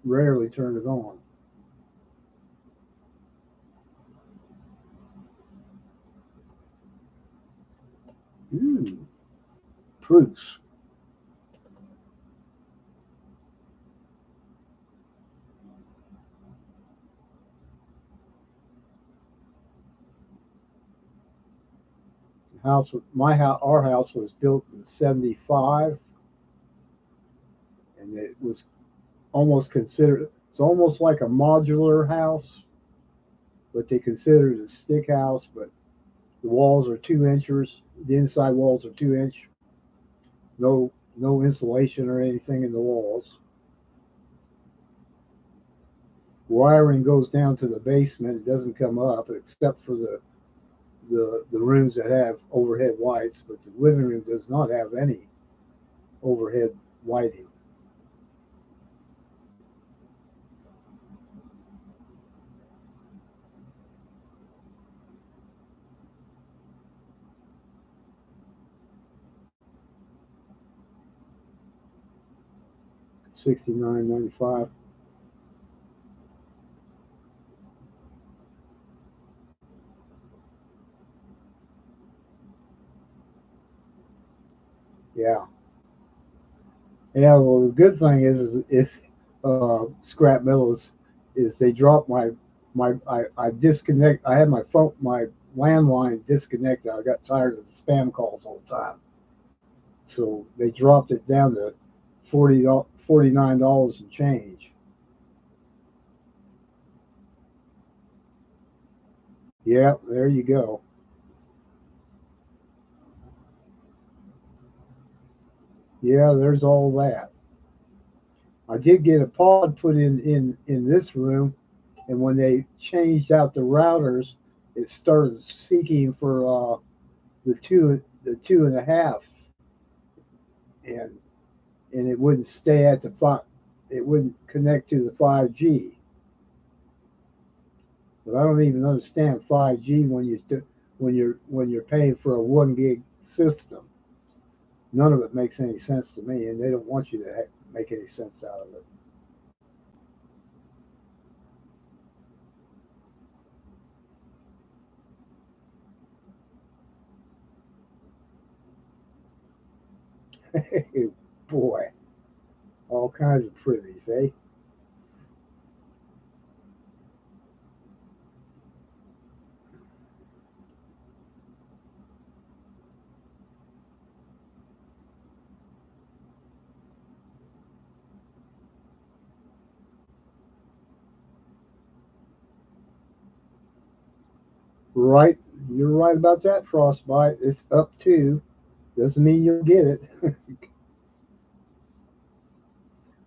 rarely turn it on. Ooh, proofs. Our house was built in '75, and it was almost considered. It's almost like a modular house, but they consider it a stick house. But the walls are 2 inches. The inside walls are 2 inch. No insulation or anything in the walls. Wiring goes down to the basement. It doesn't come up except for the rooms that have overhead lights, but the living room does not have any overhead lighting. 69.95. Yeah, yeah. Well, the good thing is if scrap metal is they drop I disconnect. I had my landline disconnected. I got tired of the spam calls all the time, so they dropped it down to $49 and change. Yeah, there you go. Yeah, there's all that. I did get a pod put in this room, and when they changed out the routers, it started seeking for the 2.5, and it wouldn't stay at the five. It wouldn't connect to the 5G. But I don't even understand 5G when you're paying for a 1 gig system. None of it makes any sense to me, and they don't want you to make any sense out of it. Boy, all kinds of privies, eh? Right, you're right about that, Frostbite. It's up to. Doesn't mean you'll get it.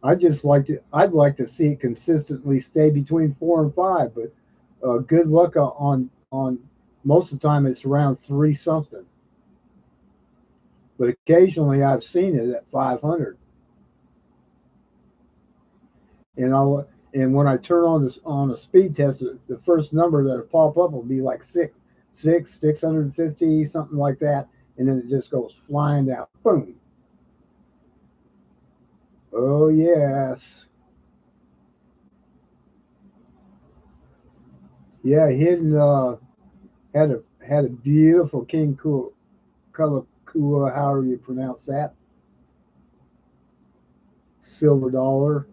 I'd like to see it consistently stay between 4 and 5, but good luck on most of the time it's around three something. But occasionally I've seen it at 500, and when I turn on this on a speed test, the first number that'll pop up will be like 650, something like that, and then it just goes flying down. Boom. Oh yes. Yeah, Hidden had a beautiful King Kalakua, however you pronounce that, silver dollar,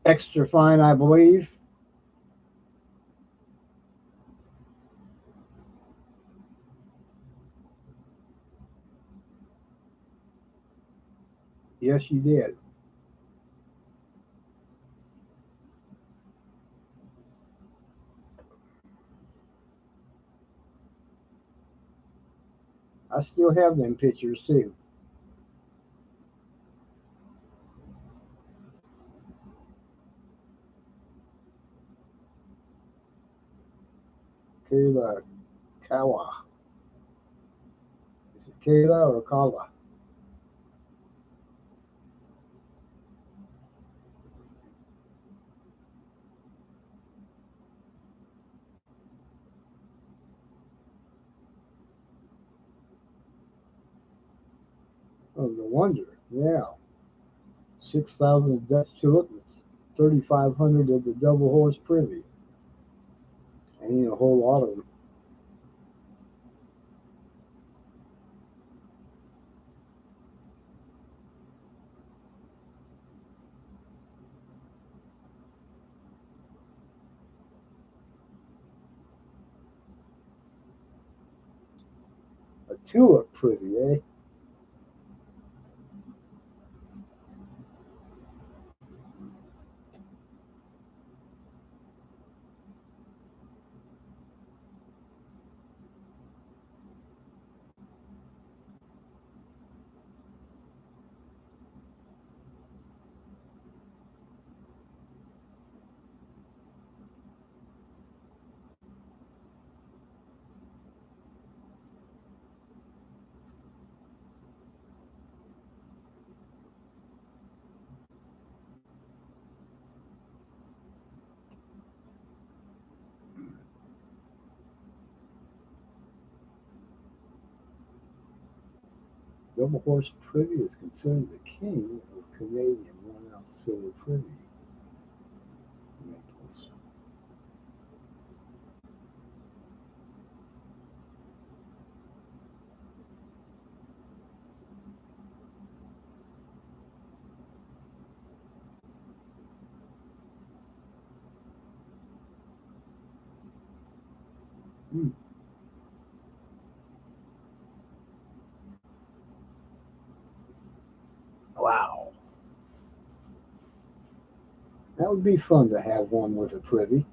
extra fine, I believe. Yes, you did. I still have them pictures too. Kayla Kawa. Is it Kayla or Kawa? Oh, no wonder. Yeah, 6,000 Dutch tulip, 3,500 of the double horse privy. Ain't a whole lot of them. A tulip privy, eh? Double horse privy is considered the king of Canadian 1 ounce silver privy maples. Hmm. Wow. That would be fun to have one with a privy.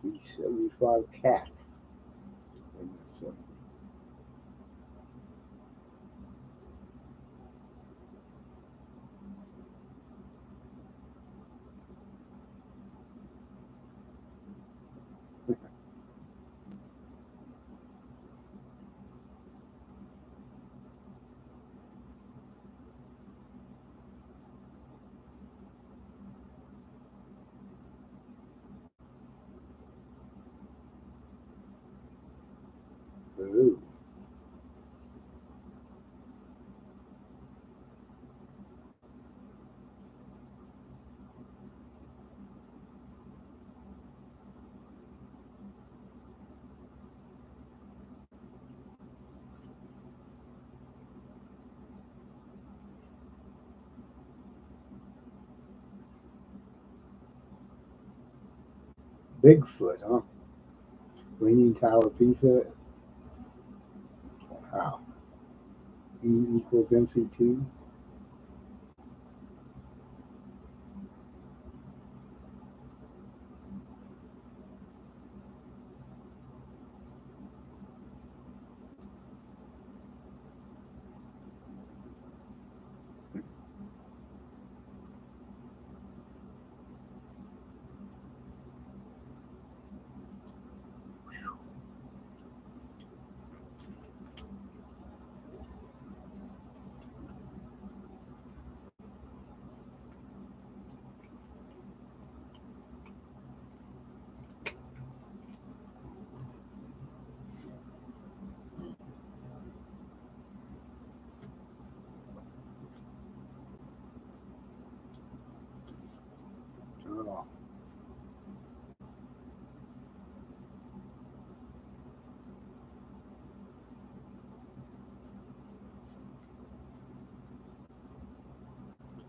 B75 cat. Ooh. Bigfoot, huh? Leaning Tower Pizza. Wow. E equals MC2. Oh,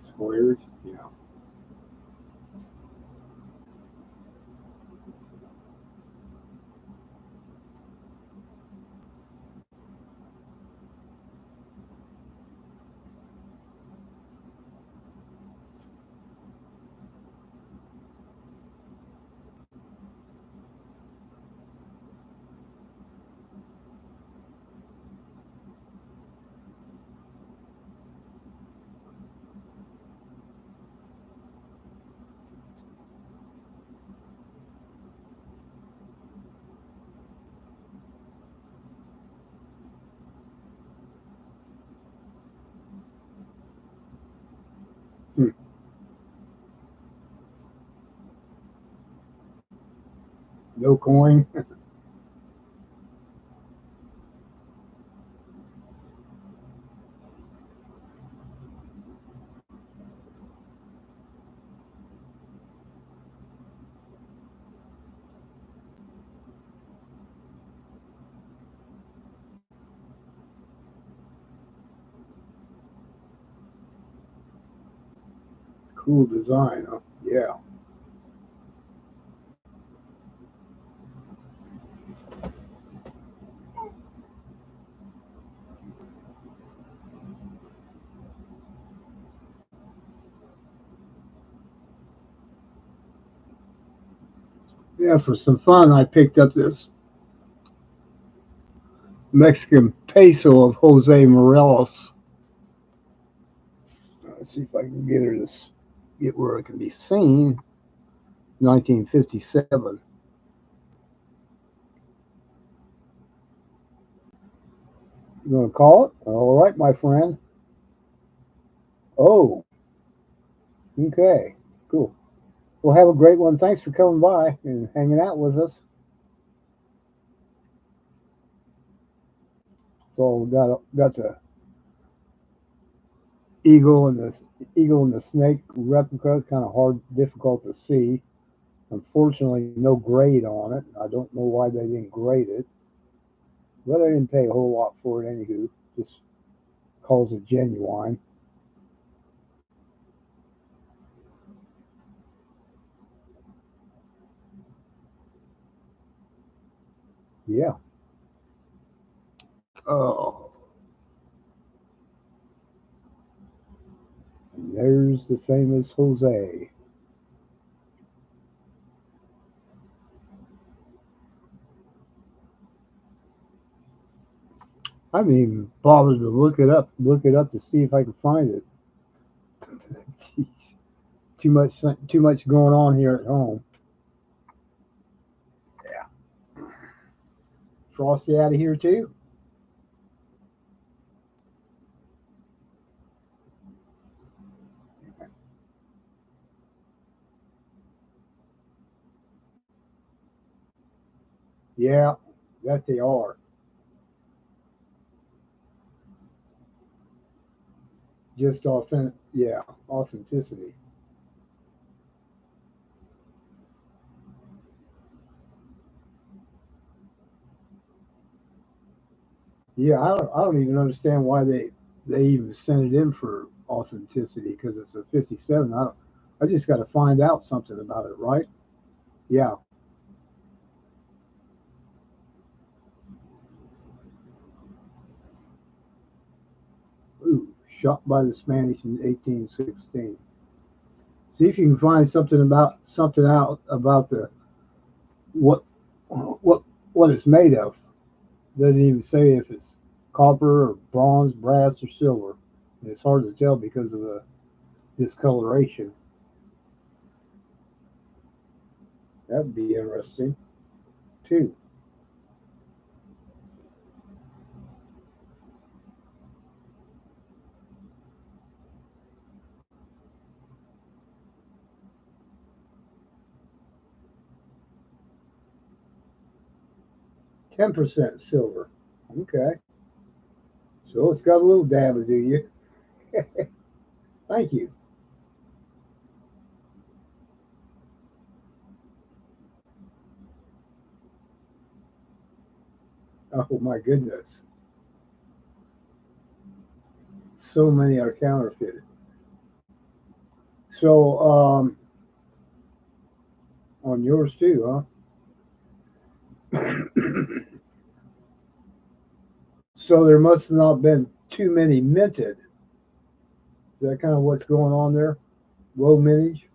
squares. Yeah. Hmm. No coin. Cool design, huh? Yeah. Yeah, for some fun, I picked up this Mexican peso of Jose Morelos. Let's see if I can get her to get where it can be seen. 1957. You going to call it? All right, my friend. Oh, okay. Cool. Well, have a great one. Thanks for coming by and hanging out with us. So got the eagle and the snake replica. It's kind of hard, difficult to see. Unfortunately, no grade on it. I don't know why they didn't grade it, but I didn't pay a whole lot for it anywho. Just calls it genuine. Yeah. Oh, and there's the famous Jose. I haven't even bothered to look it up to see if I can find it. Jeez, too much going on here at home. Yeah. Frosty out of here too. Yeah, that they are. Just authentic. Yeah, authenticity. Yeah, I don't even understand why they even sent it in for authenticity because it's a 57. I just got to find out something about it, right? Yeah, Ooh, shot by the Spanish in 1816. See if you can find something out about the what what what it's made of. Doesn't even say if it's copper or bronze, brass, or silver. And it's hard to tell because of the discoloration. That'd be interesting too. 10% silver. Okay, so it's got a little dab of do you? Thank you. Oh my goodness, so many are counterfeited. So on yours too, huh? So there must not have been too many minted. Is that kind of what's going on there? Low mintage?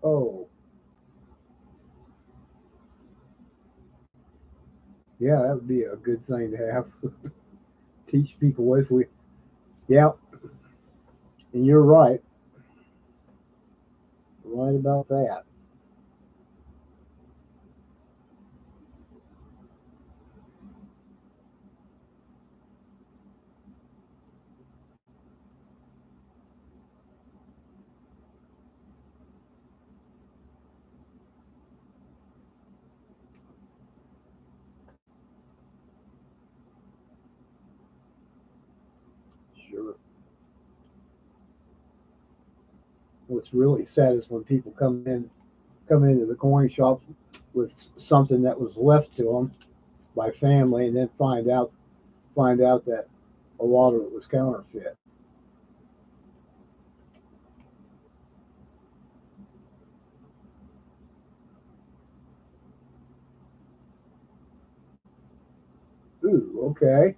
Oh, yeah, that would be a good thing to have. Teach people if we, yeah, and you're right, right about that. Sure. What's really sad is when people come into the coin shop with something that was left to them by family, and then find out that a lot of it was counterfeit. Ooh, okay,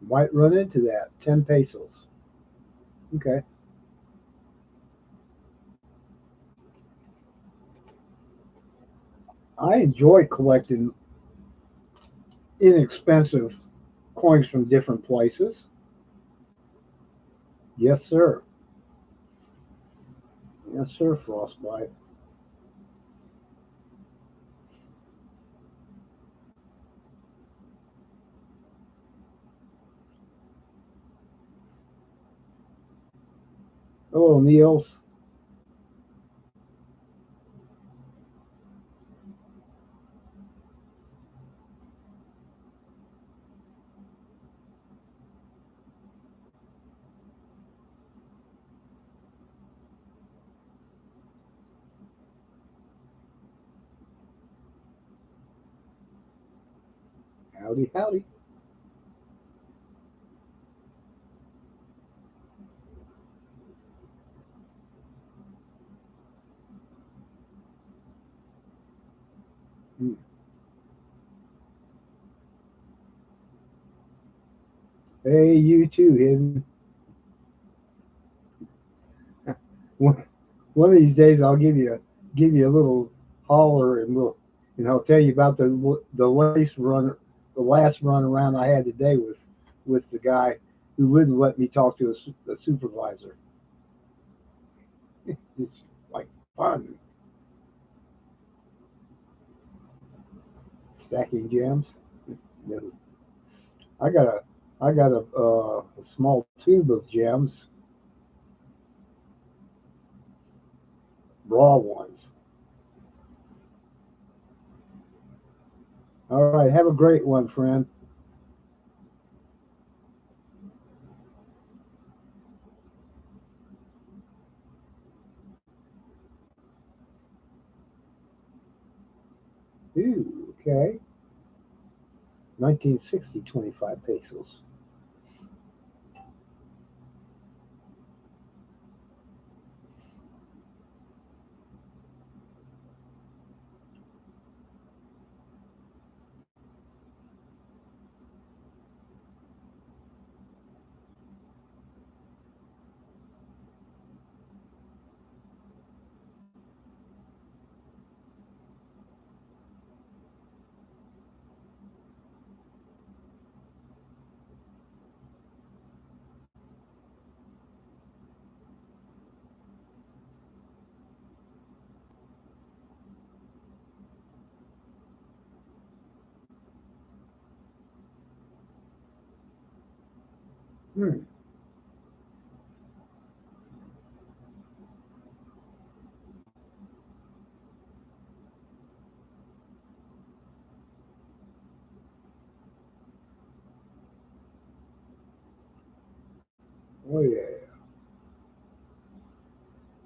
might run into that. 10 pesos. Okay, I enjoy collecting inexpensive coins from different places. Yes, sir. Yes, sir. Frostbite. Hello, Niels. Howdy, howdy. Hmm. Hey, you too, Hidden. One, one of these days, I'll give you a little holler, and I'll tell you about the the last run around I had today with the guy who wouldn't let me talk to a supervisor. It's like fun stacking gems. No, I got a a small tube of gems, raw ones. All right, have a great one, friend. Ooh, okay. 1960, 25 pesos. Hmm. Oh yeah.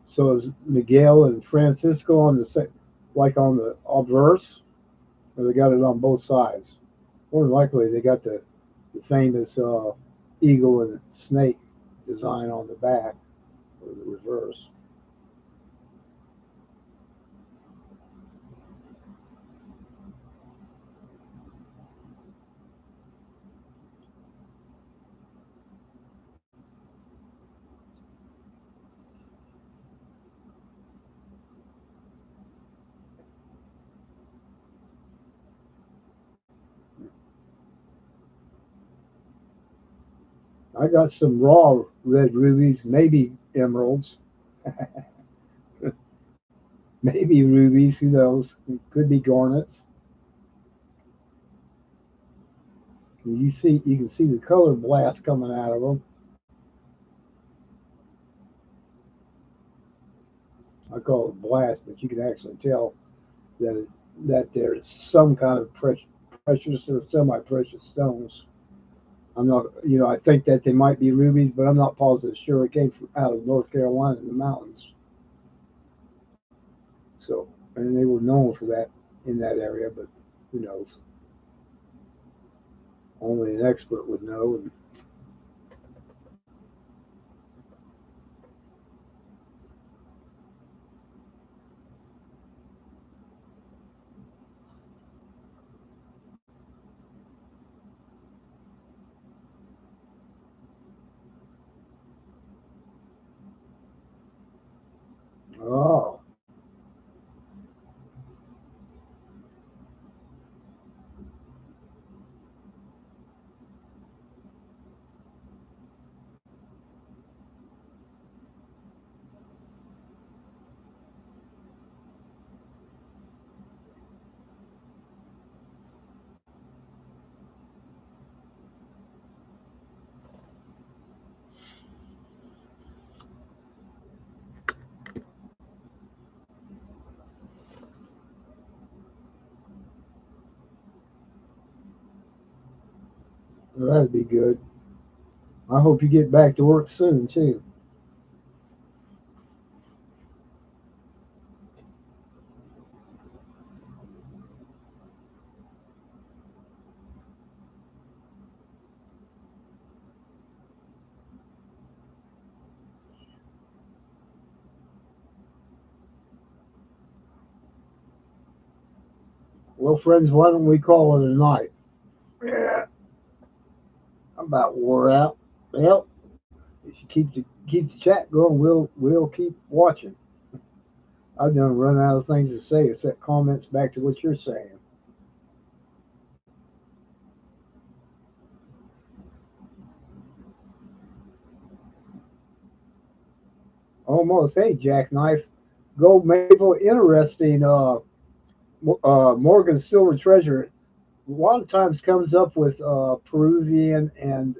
So is Miguel and Francisco on the same, like on the obverse, or they got it on both sides? More than likely, they got the famous eagle and snake design on the back or the reverse. I got some raw red rubies, maybe emeralds, maybe rubies. Who knows? It could be garnets. You can see the color blast coming out of them. I call it blast, but you can actually tell that there's some kind of precious or semi-precious stones. I'm not, I think that they might be rubies, but I'm not positive. Sure, it came from out of North Carolina in the mountains. So, and they were known for that in that area, but who knows? Only an expert would know. And, oh, well, that'd be good. I hope you get back to work soon too. Well, friends, why don't we call it a night? Yeah, I'm about wore out. Well, if you keep the chat going, we'll keep watching. I've done run out of things to say except comments back to what you're saying. Almost, hey, Jackknife, Gold Maple, interesting. Morgan Silver Treasure a lot of times comes up with Peruvian and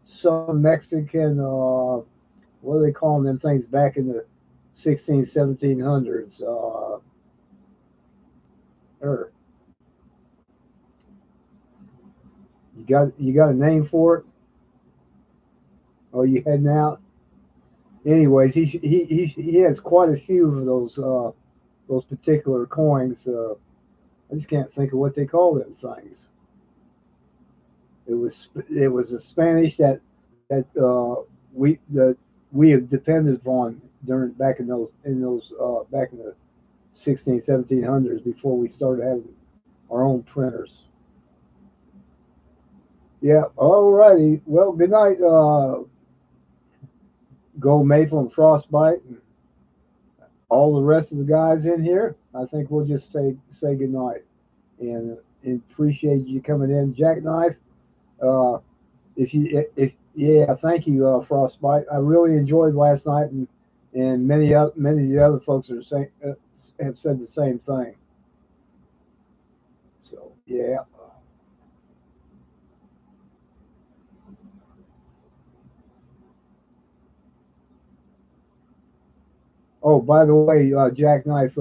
some Mexican. What are they calling them things back in the 16, 1700s? Er, you got a name for it? Oh, you heading out? Anyways, he has quite a few of those particular coins. I just can't think of what they call them things. It was the Spanish that we have depended upon during back in those back in the 1700s before we started having our own printers. Yeah. All righty. Well, good night, Gold Maple and Frostbite, and all the rest of the guys in here. I think we'll just say good night and appreciate you coming in, Jackknife. Uh, if yeah, thank you, Frostbite. I really enjoyed last night, and many of the other folks are saying have said the same thing. So yeah. Oh, by the way, Jackknife,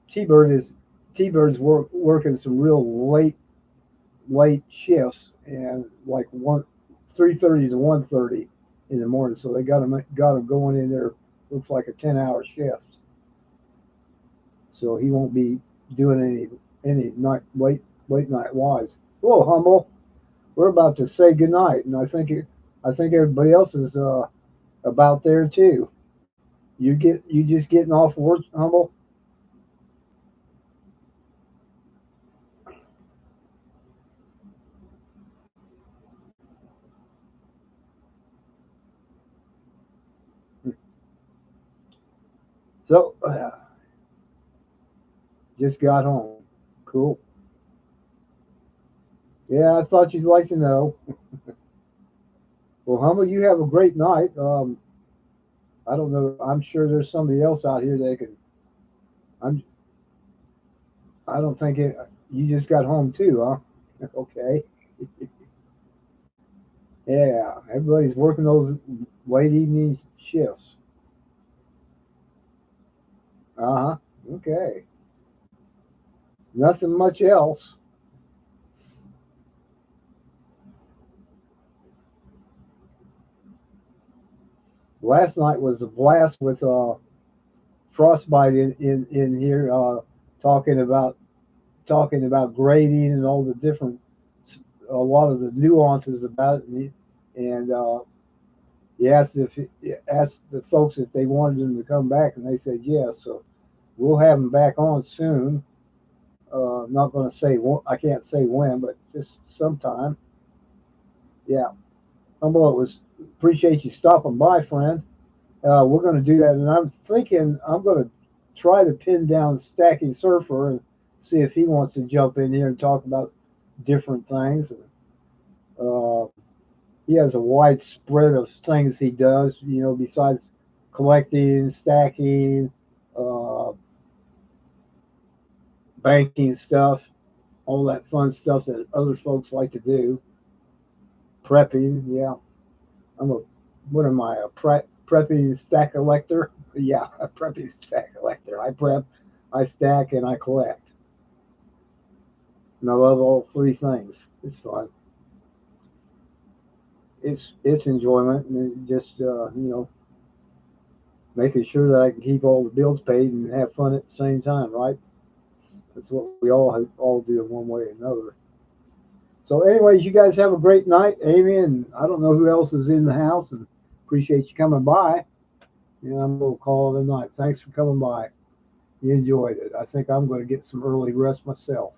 T-Bird is T-Bird's working some real late shifts and like 3:30 to 1:30 in the morning. So they got him going in there. Looks like a 10-hour shift. So he won't be doing any night late night wise. Hello, Humble. We're about to say goodnight, and I think everybody else is about there too. You just getting off work, Humble? So just got home. Cool. Yeah, I thought you'd like to know. Well, Humble, you have a great night. I don't know. I'm sure there's somebody else out here that can. I'm. I don't think it. You just got home too, huh? Okay. Yeah, everybody's working those late evening shifts. Uh huh. Okay. Nothing much else. Last night was a blast with Frostbite in here talking about talking about grading and all the different a lot of the nuances about it and he asked the folks if they wanted them to come back, and they said yes. So we'll have them back on soon. I'm not going to say I can't say when, but just sometime. Yeah, Humble, it was appreciate you stopping by, friend. We're going to do that, and I'm thinking I'm going to try to pin down Stacking Surfer and see if he wants to jump in here and talk about different things. Uh, he has a wide spread of things he does, besides collecting, stacking, uh, banking stuff, all that fun stuff that other folks like to do. Prepping, yeah. What am I, a prepping stack collector? Yeah, a prepping stack collector. I prep, I stack, and I collect. And I love all three things. It's fun. It's enjoyment, and just making sure that I can keep all the bills paid and have fun at the same time, right? That's what we all do in one way or another. So, anyways, you guys have a great night, Amy, and I don't know who else is in the house, and appreciate you coming by. And I'm gonna call it a night. Thanks for coming by. You enjoyed it. I think I'm going to get some early rest myself.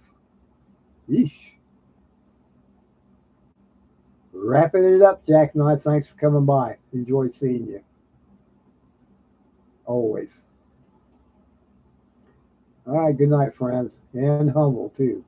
Yeesh. Wrapping it up, Jack Knight. Thanks for coming by. Enjoyed seeing you. Always. All right. Good night, friends. And Humble, too.